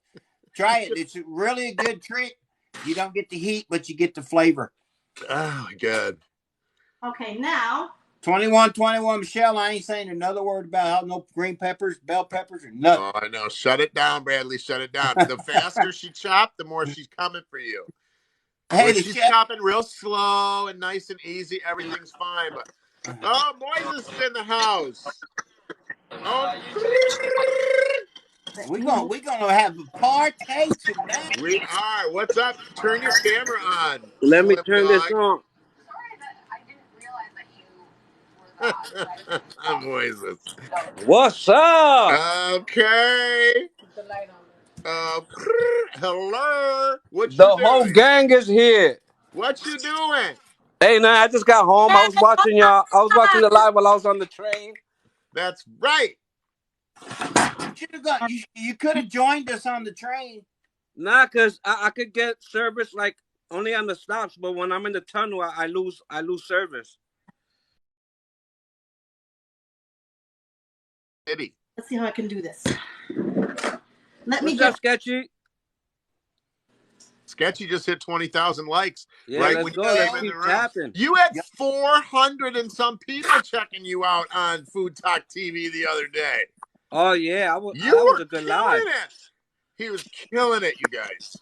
Try it. It's really a good trick. You don't get the heat, but you get the flavor. Oh, my God. Okay, now. 2121, Michelle, I ain't saying another word about how no green peppers, bell peppers, or nothing. Oh, I know. Shut it down, Bradley. Shut it down. The faster she chopped, the more she's coming for you. Hey, When the she's chef. chopping real slow and nice and easy, everything's fine. But Moises is in the house. Oh, We're gonna have a party tonight. we are. What's up? Turn your camera on. Let me Slim turn this dog. on. Moises. What's up? Okay. Hello. What The you whole doing? gang is here. What you doing? Hey, man, I just got home. I was watching y'all. I was watching the live while I was on the train. That's right. You should have got. You could have joined us on the train. Nah, cause I could get service like only on the stops, but when I'm in the tunnel, I lose service. Eddie. Let's see how I can do this. Let me What's get up, Sketchy? Sketchy just hit 20,000 likes. Yeah, Right let's when go. you Let's came in the keep room. tapping. You had 400 and some people checking you out on Food Talk TV the other day. Oh yeah, You that was were a good killing live. it. He was killing it, you guys.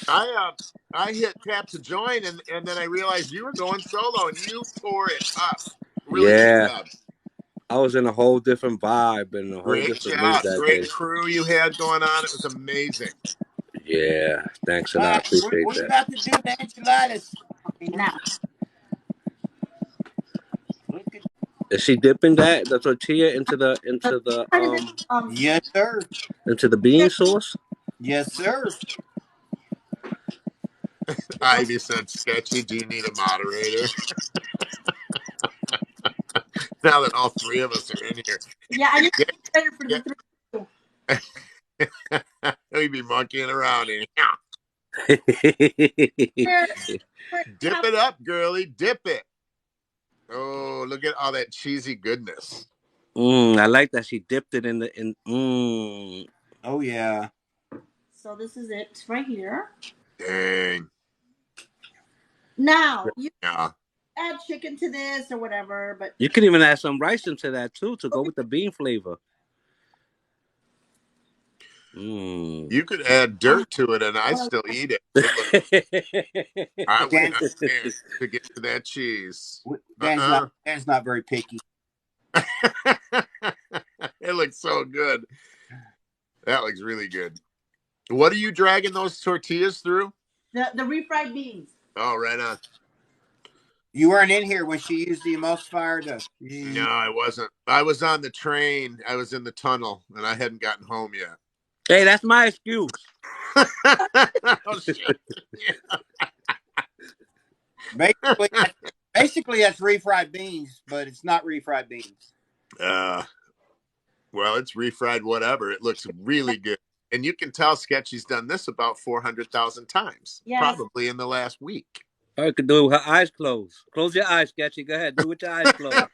I hit tap to join and then I realized you were going solo and you tore it up. Really good job. I was in a whole different vibe and a whole Great different mood job. that Great day. crew you had going on. It was amazing. Yeah, thanks a All lot. right, Appreciate we're that. about to do the enchiladas. now. Is she dipping the tortilla into the Yes, sir. into the bean sauce? Yes, sir. Ivy said, Sketchy, do you need a moderator? Now that all three of us are in here. Yeah, I need to be better for the three. We'd be monkeying around in Here. Dip it up, girly. Dip it. Oh, look at all that cheesy goodness. I like that she dipped it in. Oh yeah. So this is it right here. Dang. Now you Yeah. add chicken to this or whatever, but You could even add some rice into that too to go with the bean flavor. You could add dirt to it and I'd still eat it. I would not care to get to that cheese. Dan's not very picky. It looks so good. That looks really good. What are you dragging those tortillas through? the refried beans. Oh, right on. You weren't in here when she used the emulsifier to. No, I wasn't. I was on the train. I was in the tunnel and I hadn't gotten home yet. Hey, that's my excuse. Oh, shit. Basically, that's refried beans, but it's not refried beans. Well, it's refried whatever. It looks really good. And you can tell Sketchy's done this about 400,000 times. Yes. Probably in the last week. I could do it with her eyes closed. Close your eyes, Sketchy. Go ahead. Do it with your eyes closed.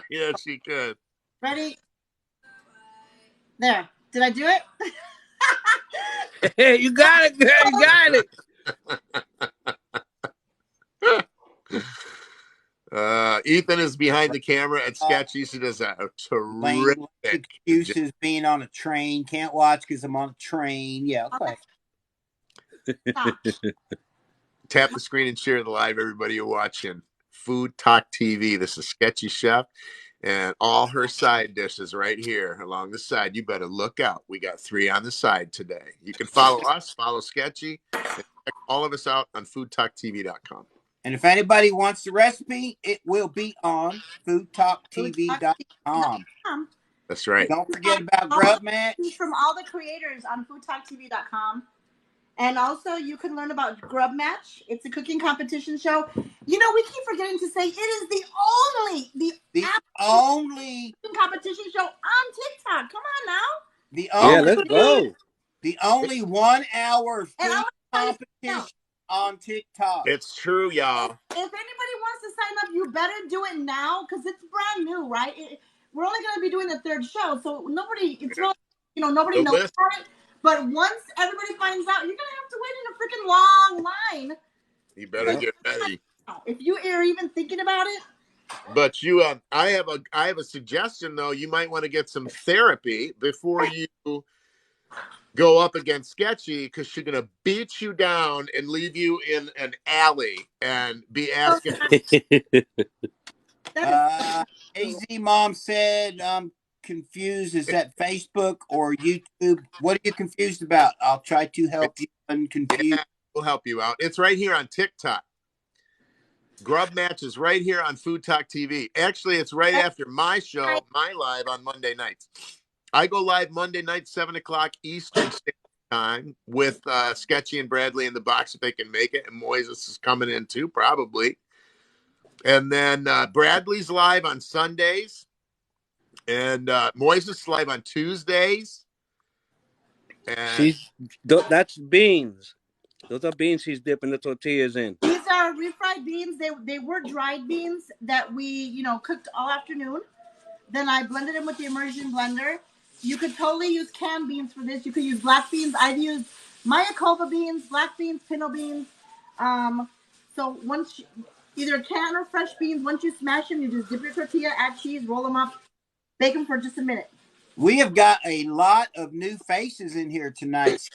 Yeah, she could. Ready? There. Did I do it? Hey, you got it, girl. You got it. Ethan is behind the camera at Sketchy. She does a terrific excuses being on a train. Can't watch because I'm on a train. Yeah, okay. Tap the screen and share the live, everybody you're watching. Food Talk TV. This is Sketchy Chef and all her side dishes right here along the side. You better look out. We got 3 on the side today. You can follow us, follow Sketchy, and check all of us out on foodtalktv.com. And if anybody wants the recipe, it will be on foodtalktv.com. That's right. Don't forget about Grub Match. From all the creators on foodtalktv.com. And also, you can learn about Grub Match. It's a cooking competition show. You know, we keep forgetting to say it is the only competition show on TikTok. Come on now. Let's go. The only 1 hour food competition on TikTok. It's true, y'all. If anybody wants to sign up, you better do it now because it's brand new, right? We're only going to be doing the 3rd show, so nobody nobody knows about it. But once everybody finds out, you're going to have to wait in a freaking long line. You better get ready. If you are even thinking about it. But I have a suggestion though. You might want to get some therapy before you go up against Sketchy, because she's gonna beat you down and leave you in an alley and be asking. AZ Mom said, I'm confused. Is that Facebook or YouTube? What are you confused about? I'll try to help you unconfused. Yeah, we'll help you out. It's right here on TikTok. Grub Match is right here on Food Talk TV. Actually, it's right after my show, my live on Monday nights. I go live Monday night, 7 o'clock Eastern Standard Time with Sketchy and Bradley in the box if they can make it. And Moises is coming in too, probably. And then Bradley's live on Sundays. And Moises live on Tuesdays. And that's beans. Those are beans she's dipping the tortillas in. These are refried beans. They were dried beans that we, cooked all afternoon. Then I blended them with the immersion blender. You could totally use canned beans for this. You could use black beans. I've used Mayakoba beans, black beans, pinto beans. So once either canned or fresh beans, once you smash them, you just dip your tortilla, add cheese, roll them up, bake them for just a minute. We have got a lot of new faces in here tonight.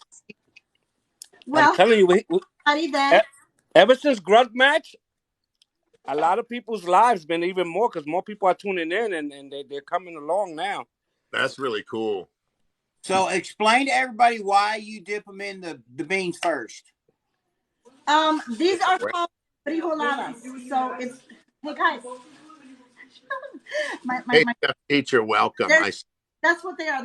Well, I'm telling you, ever since Grub Match, a lot of people's lives been even more because more people are tuning in and they're coming along now. That's really cool. So explain to everybody why you dip them in the beans first. These are called Enfrijoladas. So it's, hey guys. my teacher, welcome. That's what they are.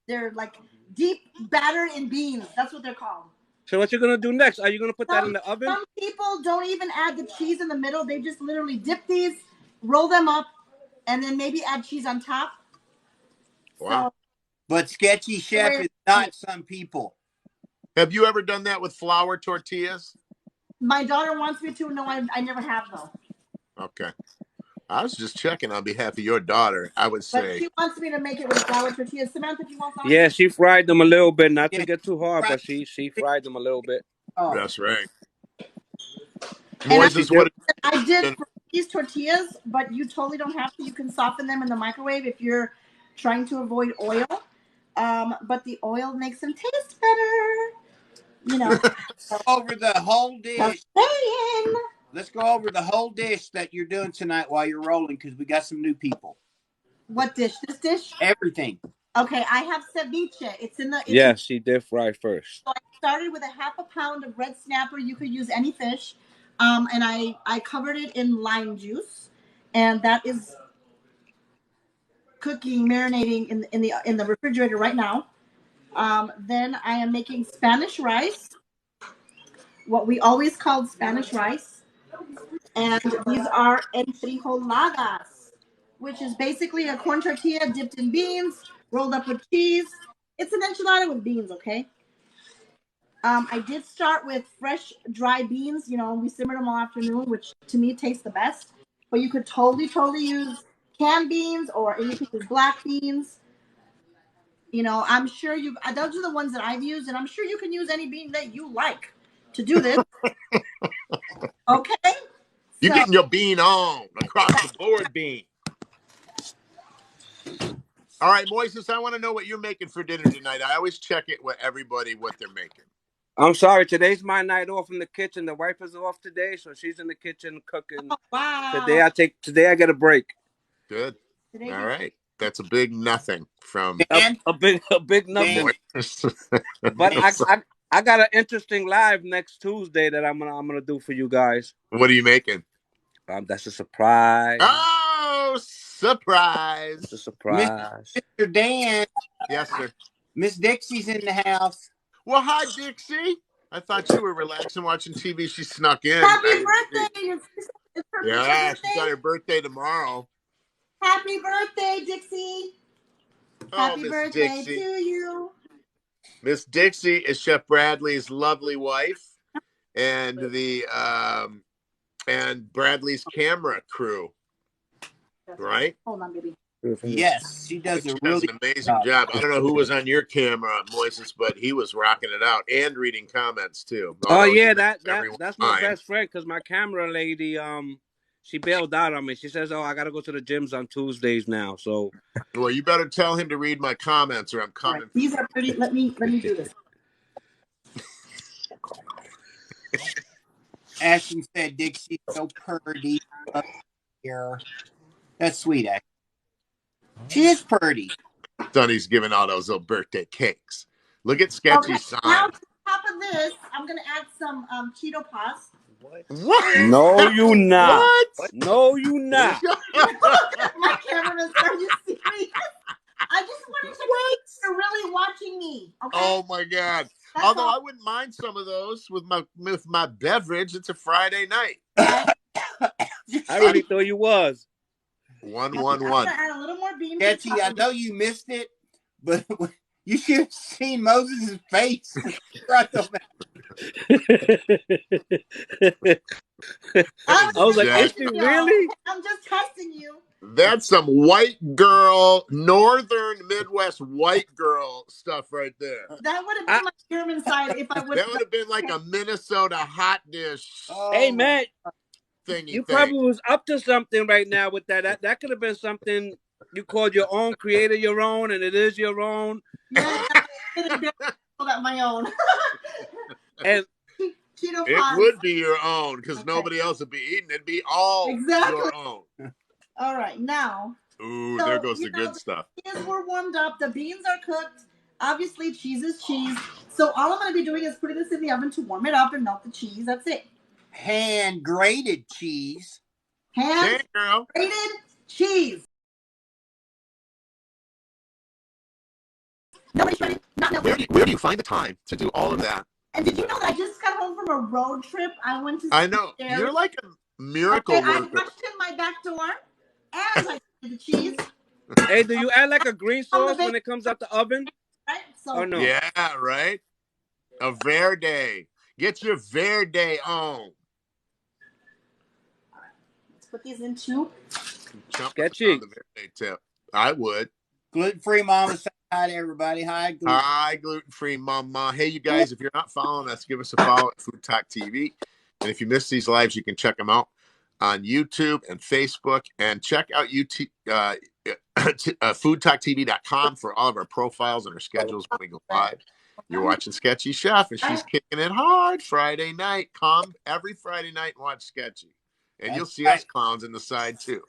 They're like deep battered in beans. That's what they're called. So what you're going to do next? Are you going to put that in the oven? Some people don't even add the cheese in the middle. They just literally dip these, roll them up, and then maybe add cheese on top. Wow. So, but Sketchy Chef is not some people. Have you ever done that with flour tortillas? My daughter wants me to. No, I never have, though. Okay. I was just checking on behalf of your daughter, I would say. But she wants me to make it with flour tortillas. Samantha, do you want flour? Yeah, she fried them a little bit, not to get too hard, but she fried them a little bit. Oh. That's right. Moises, what I did for these tortillas, but you totally don't have to. You can soften them in the microwave if you're trying to avoid oil. But the oil makes them taste better. Over the whole dish. Let's go over the whole dish that you're doing tonight while you're rolling, because we got some new people. What dish? This dish? Everything. Okay, I have ceviche. Yes, she did fry first. So I started with a half a pound of red snapper. You could use any fish. And I covered it in lime juice. And that is cooking, marinating in the refrigerator right now. Then I am making Spanish rice. What we always called Spanish rice. And these are enfrijoladas, which is basically a corn tortilla dipped in beans, rolled up with cheese. It's an enchilada with beans, okay? I did start with fresh dry beans. We simmered them all afternoon, which to me tastes the best. But you could totally use canned beans, or you could use black beans. I'm sure those are the ones that I've used, and I'm sure you can use any bean that you like to do this. Okay? You're getting your bean on, across the board bean. All right, Moises, I want to know what you're making for dinner tonight. I always check it with everybody what they're making. I'm sorry, today's my night off in the kitchen. The wife is off today, so she's in the kitchen cooking. Oh, wow. Today I get a break. Good. All right. That's a big nothing from a big nothing. But I got an interesting live next Tuesday that I'm gonna do for you guys. What are you making? That's a surprise. Oh, surprise! It's a surprise. Mr. Dan. Yes, sir. Miss Dixie's in the house. Well, hi, Dixie. I thought you were relaxing watching TV. She snuck in. Happy birthday! It's her Yeah, birthday. she's got her birthday tomorrow. Happy birthday, Dixie! Oh, Happy Miss birthday Dixie. to you. Miss Dixie is Chef Bradley's lovely wife, and and Bradley's camera crew. Right? Hold on, baby. Yes, she does She does an amazing job. I don't know who was on your camera, Moises, but he was rocking it out and reading comments too. Oh yeah, that's my best friend because my camera lady, she bailed out on me. She says, "Oh, I gotta go to the gyms on Tuesdays now." So, well, you better tell him to read my comments, or I'm coming. Right. These are pretty. Let me do this. Ashton said, "Dixie's so pretty here." That's sweet, Ashton. She is pretty. Sonny's giving all those little birthday cakes. Look at Sketchy's sign. Now, to top of this, I'm gonna add some Cheeto Puffs. What? No, you not. What? No, you not. My cameraman, are you serious? I just wanted to know you're really watching me. Okay. Oh my God! That's Although all. I wouldn't mind some of those with my beverage. It's a Friday night. I already thought you was. 1-1-1. I'm gonna add a little more beans. Sketchy, I know you missed it, but you should have seen Moses' face. I was like, is she really? I'm just testing you. That's some white girl, northern Midwest white girl stuff right there. That would have been my German side if I would. That would have been like a Minnesota hot dish. Hey man, you probably was up to something right now with that. That could have been something you called your own, created your own, and it is your own. Yeah, that my own. And it would be your own because nobody else would be eating. It'd be all your own. All right, now. Ooh, there goes the good stuff. We're warmed up. The beans are cooked. Obviously, cheese is cheese. So all I'm going to be doing is putting this in the oven to hand up and melt the cheese. That's it. Hand grated cheese. Hand grated cheese. Nobody's ready. Where do you find the time to do all of that? And did you know that I just got home from a road trip? I went to. I know. You're like a miracle worker. I rushed in my back door and I did the cheese. Hey, do you add like a green sauce when it comes out the oven? Right. So. Or no? Yeah, right. A Verde. Get your Verde on. All right. Let's put these in too. Sketchy. The Verde tip. I would. Gluten-free mama, say hi to everybody. Hi, gluten-free mama. Hey, you guys, if you're not following us, give us a follow at Food Talk TV. And if you miss these lives, you can check them out on YouTube and Facebook. And check out foodtalktv.com for all of our profiles and our schedules when we go live. You're watching Sketchy Chef, and she's kicking it hard Friday night. Come every Friday night and watch Sketchy. And you'll see us clowns in the side, too.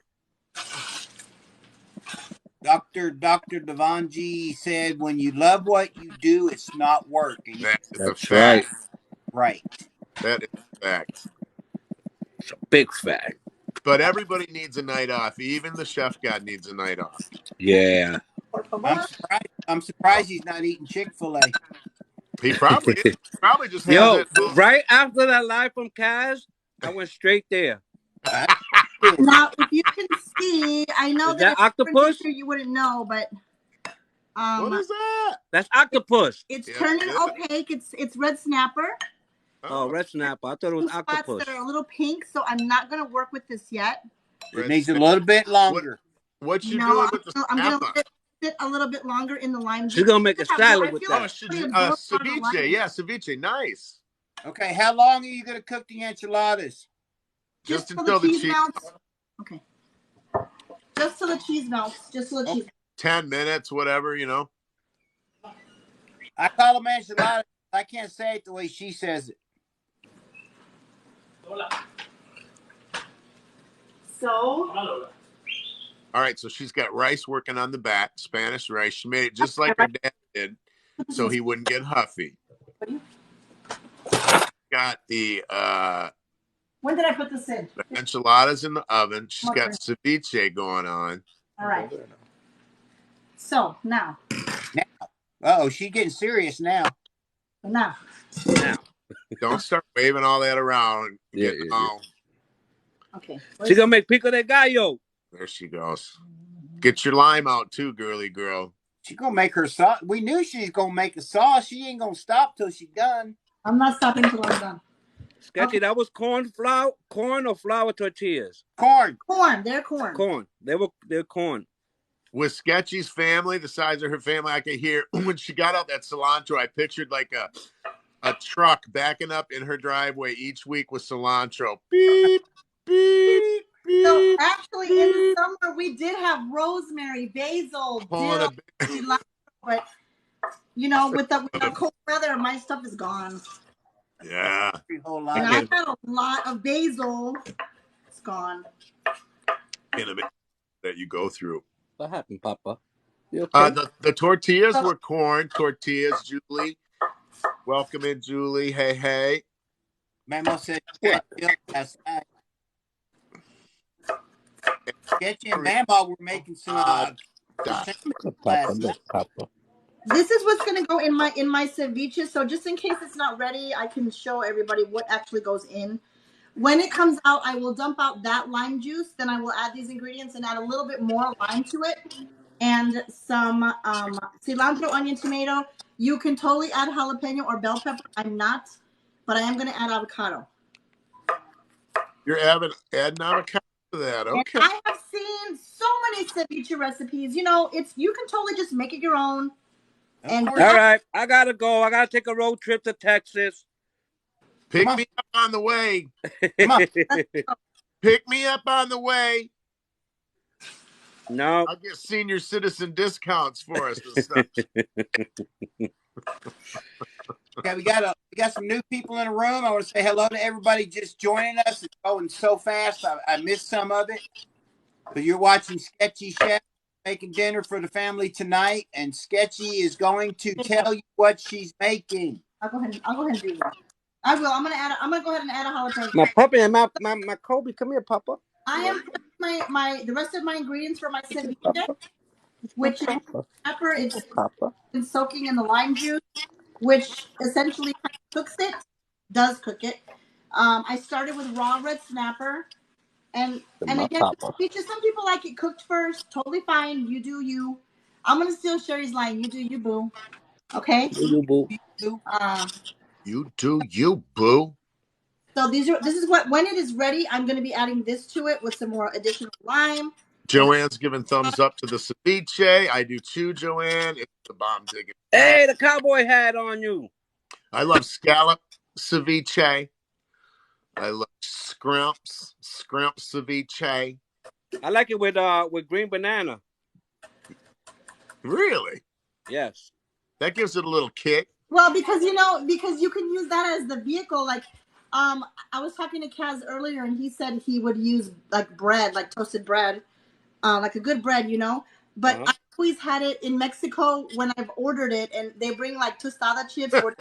Dr. Devanji said, when you love what you do, it's not work. That's a fact. Right. That is a fact. It's a big fact. But everybody needs a night off. Even the chef god needs a night off. Yeah. I'm surprised he's not eating Chick-fil-A. He probably just has it. Right after that live from Kaz, I went straight there. Now, if you can see, I know that octopus. You wouldn't know, but what is that? That's octopus. It's turning opaque. It's red snapper. Oh, red snapper. I thought it was octopus. Spots that are a little pink, so I'm not going to work with this yet. It needs a little bit longer. What you doing with the snapper? I'm going to sit a little bit longer in the lime. She's going to make a salad with that. Ceviche. Yeah, ceviche. Nice. Okay, how long are you going to cook the enchiladas? Just until the cheese melts. Okay. Just till the cheese melts. 10 minutes, whatever, I call them enchiladas. I can't say it the way she says it. So. All right, so she's got rice working on the back, Spanish rice. She made it just like her dad did, so he wouldn't get huffy. Got the when did I put this in? The enchiladas in the oven. She's got ceviche going on. All right. So now. Oh, she's getting serious now. Now. Don't start waving all that around. Yeah. Okay. She gonna make pico de gallo. There she goes. Get your lime out too, girly girl. She gonna make her sauce. We knew she's gonna make a sauce. She ain't gonna stop till she's done. I'm not stopping till I'm done. Sketchy, that was corn or flour tortillas? Corn. They're corn. Corn. They're corn. With Sketchy's family, the size of her family, I could hear when she got out that cilantro, I pictured like a truck backing up in her driveway each week with cilantro. Beep, beep, beep. So actually, in the summer, we did have rosemary, basil, dill, cilantro, but with the cold weather, my stuff is gone. Yeah. And I had a lot of basil. It's gone. That you go through. What happened, Papa? You okay? The tortillas were corn tortillas, Julie. Welcome in, Julie. Hey. Mamo said Sketchy and Mamo were making some Papa. This is what's gonna go in my ceviche. So just in case it's not ready, I can show everybody what actually goes in. When it comes out, I will dump out that lime juice. Then I will add these ingredients and add a little bit more lime to it, and some cilantro, onion, tomato. You can totally add jalapeno or bell pepper. I'm not, but I am going to add avocado. You're adding avocado to that, okay? And I have seen so many ceviche recipes. You can totally just make it your own. And all right, I gotta go. I gotta take a road trip to Texas. Pick me up on the way. Come on. Pick me up on the way. No. I'll get senior citizen discounts for us and stuff. Okay, we got some new people in the room. I want to say hello to everybody just joining us. It's going so fast. I missed some of it. But you're watching Sketchy Chef making dinner for the family tonight, and Sketchy is going to tell you what she's making. I'll go ahead and do that. I will. I'm gonna go ahead and add a jalapeno. My puppy and my Kobe, come here, Papa. I am putting the rest of my ingredients for my ceviche, which is pepper. It's been soaking in the lime juice, which essentially does cook it. I started with raw red snapper, and again, some people like it cooked first. Totally fine. You do you. I'm gonna steal Sherry's line. You do you, boo. Okay. You boo. You do you, boo. So this is what, when it is ready, I'm going to be adding this to it with some more additional lime. Joanne's giving thumbs up to the ceviche. I do too, Joanne. It's the bomb digging. Hey, the cowboy hat on you. I love scallop ceviche. I love scrimp ceviche. I like it with green banana. Really? Yes. That gives it a little kick. Well, because you can use that as the vehicle. Like, I was talking to Kaz earlier, and he said he would use like bread, like toasted bread, like a good bread, But I always had it in Mexico when I've ordered it, and they bring like tostada chips or.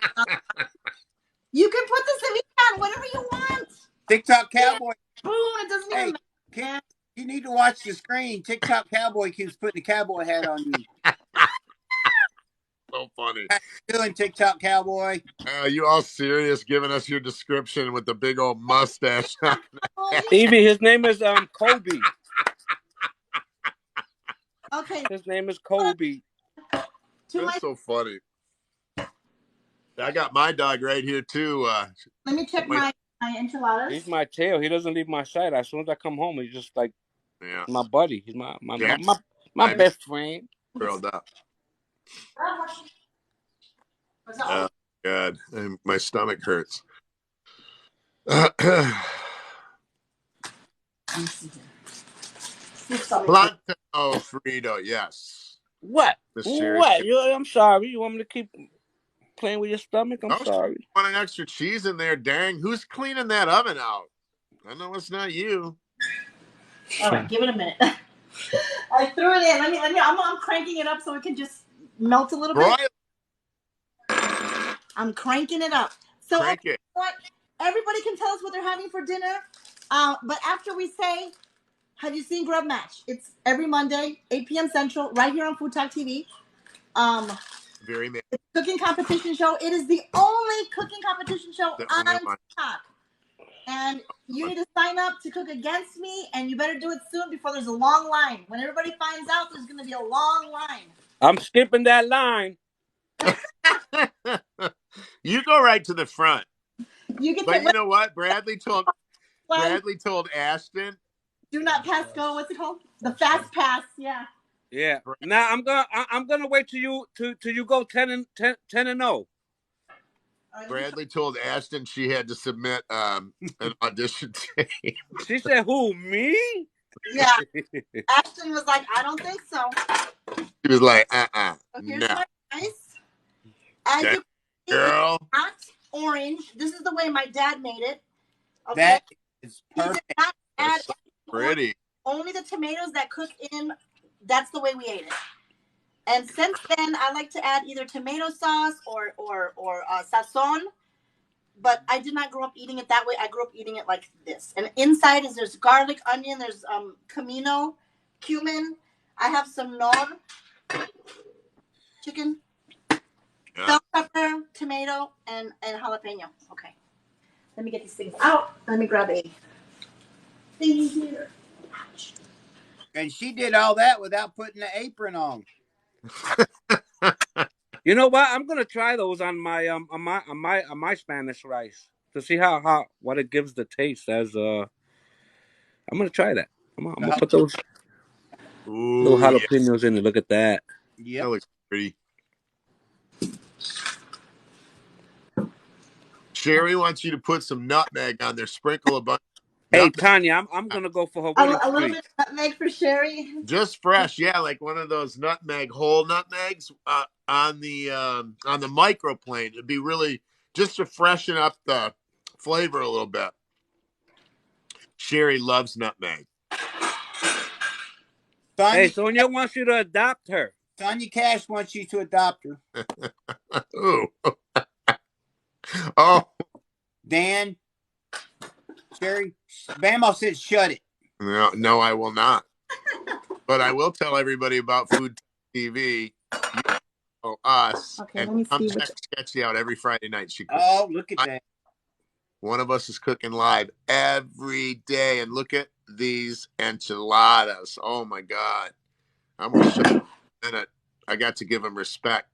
You can put the ceviche on whatever you want. TikTok Cowboy. Boom! It doesn't even matter. You need to watch the screen. TikTok Cowboy keeps putting the cowboy hat on you. So funny. How you doing, TikTok Cowboy? You all serious giving us your description with the big old mustache? Evie, his name is Kobe. Okay. His name is Kobe. That's so funny. I got my dog right here too. Let me check my enchiladas. He's my tail. He doesn't leave my side. As soon as I come home, he's just like my buddy. He's my best friend. Curled up. Oh God, my stomach hurts. Plantano Frito, yes. What? What? I'm sorry. You want me to keep playing with your stomach? I'm sorry. You want an extra cheese in there, dang. Who's cleaning that oven out? I know it's not you. All right, give it a minute. I threw it in. I'm cranking it up so it can just melt a little bit. I'm cranking it up. So what? Everybody can tell us what they're having for dinner. But after we say, have you seen Grub Match? It's every Monday, 8 p.m. Central, right here on Food Talk TV. Very mad. It's a cooking competition show. It is the only cooking competition show on TikTok. And you need to sign up to cook against me, and you better do it soon before there's a long line. When everybody finds out, there's going to be a long line. I'm skipping that line. You go right to the front. You can but you know what? Bradley told Ashton. Do not pass go. What's it called? The fast pass. Yeah. Yeah. Now I'm gonna wait till you go 10 and 0. Bradley told Ashton she had to submit an audition tape. She said, "Who, me?" Yeah. Ashton was like, "I don't think so." She was like, So here's my rice. As you can see, girl. not orange. This is the way my dad made it. Okay. That is perfect. He did not add so pretty. Only the tomatoes that cook in. That's the way we ate it. And since then, I like to add either tomato sauce or sazon. But I did not grow up eating it that way. I grew up eating it like this. And inside there's garlic, onion, there's comino, cumin. I have some nor, chicken, bell pepper, tomato, and jalapeno. Okay. Let me get these things out. Let me grab a thing here. And she did all that without putting the apron on. You know what? I'm gonna try those on my Spanish rice to see what it gives the taste. I'm gonna try that. I'm gonna put those little jalapenos in it. Look at that. Yeah, that looks pretty. Sherry wants you to put some nutmeg on there. Sprinkle a bunch. Hey, Tanya, I'm gonna go for her wedding a little bit of nutmeg for Sherry. Just fresh, yeah, like one of those whole nutmegs on the microplane. It'd be really just to freshen up the flavor a little bit. Sherry loves nutmeg. Hey, Sonia wants you to adopt her. Sonia Cash wants you to adopt her. Ooh. Oh. Dan, Sherry, Bama said shut it. No, I will not. But I will tell everybody about Food TV. Us. Okay, and let me see. check Sketchy out every Friday night. Oh, look at that. One of us is cooking live every day. And look at these enchiladas. Oh, my God. I'm going to show you in a minute. I got to give him respect.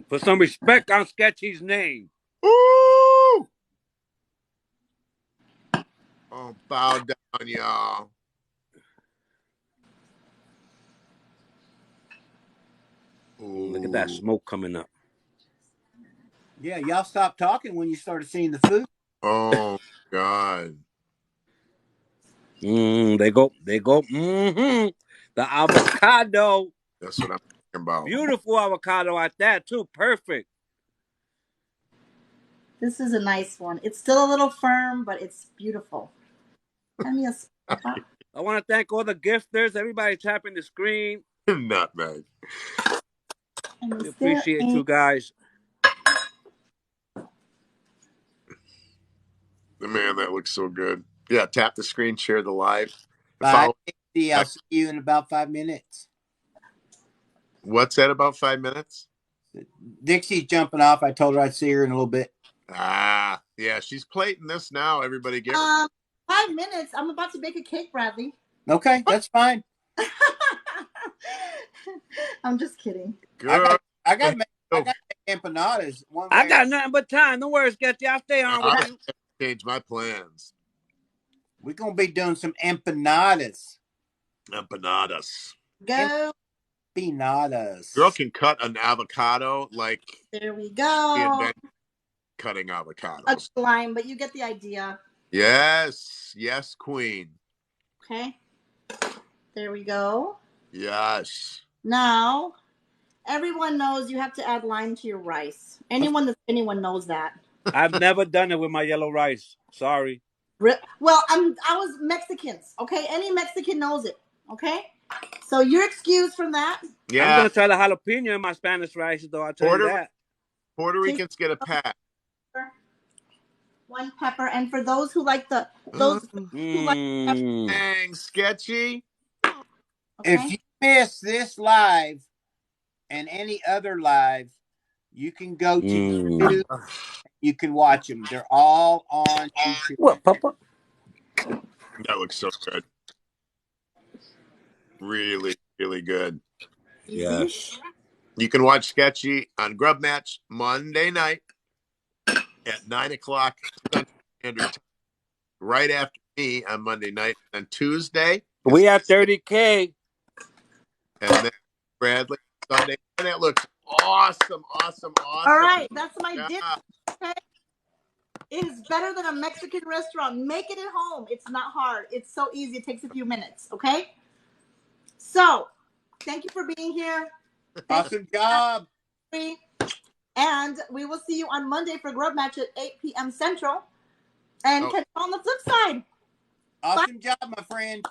Put some respect on Sketchy's name. Ooh! Oh, bow down, y'all. Ooh. Look at that smoke coming up. Yeah, y'all stopped talking when you started seeing the food. Oh, God. They go. Mm-hmm. The avocado. That's what I'm talking about. Beautiful avocado at that, too. Perfect. This is a nice one. It's still a little firm, but it's beautiful. I want to thank all the gifters, everybody tapping the screen. Nutmeg. We appreciate you guys. Man, that looks so good. Yeah, tap the screen, share the live. I'll see you in about 5 minutes. What's that, about 5 minutes? Dixie's jumping off. I told her I'd see her in a little bit. Yeah, she's plating this now. Everybody get her. 5 minutes. I'm about to bake a cake, Bradley. Okay, that's fine. I'm just kidding. Good. I got empanadas. I got nothing but time. Don't worry, Sketchy. I'll stay on with you. Change my plans. We're going to be doing some empanadas. Go. Empanadas. Girl can cut an avocado like. There we go. Cutting avocados. A line, but you get the idea. Yes, queen. Okay. There we go. Yes. Now, everyone knows you have to add lime to your rice. Anyone knows that. I've never done it with my yellow rice. Sorry. Well, I was Mexicans. Okay, any Mexican knows it. Okay, so you're excused from that. Yeah. I'm gonna try the jalapeno in my Spanish rice, though. I'll tell you that. Puerto Ricans get a pack. 1 pepper, and for those who like who like pepper. Dang, Sketchy. Okay. If you miss this live and any other live, you can go to YouTube. You can watch them. They're all on YouTube. What, Papa? That looks so good. Really, really good. Yes. You can watch Sketchy on Grub Match Monday night at 9 o'clock Central Standard Time, right after me on Monday night. On Tuesday, We have 30K. And then Bradley Sunday. And it looks awesome. All right, that's my dip. Okay. It is better than a Mexican restaurant. Make it at home. It's not hard. It's so easy. It takes a few minutes. Okay. So, thank you for being here. Awesome job. And we will see you on Monday for Grub Match at 8 p.m. Central. And catch you on the flip side. Awesome job, my friend.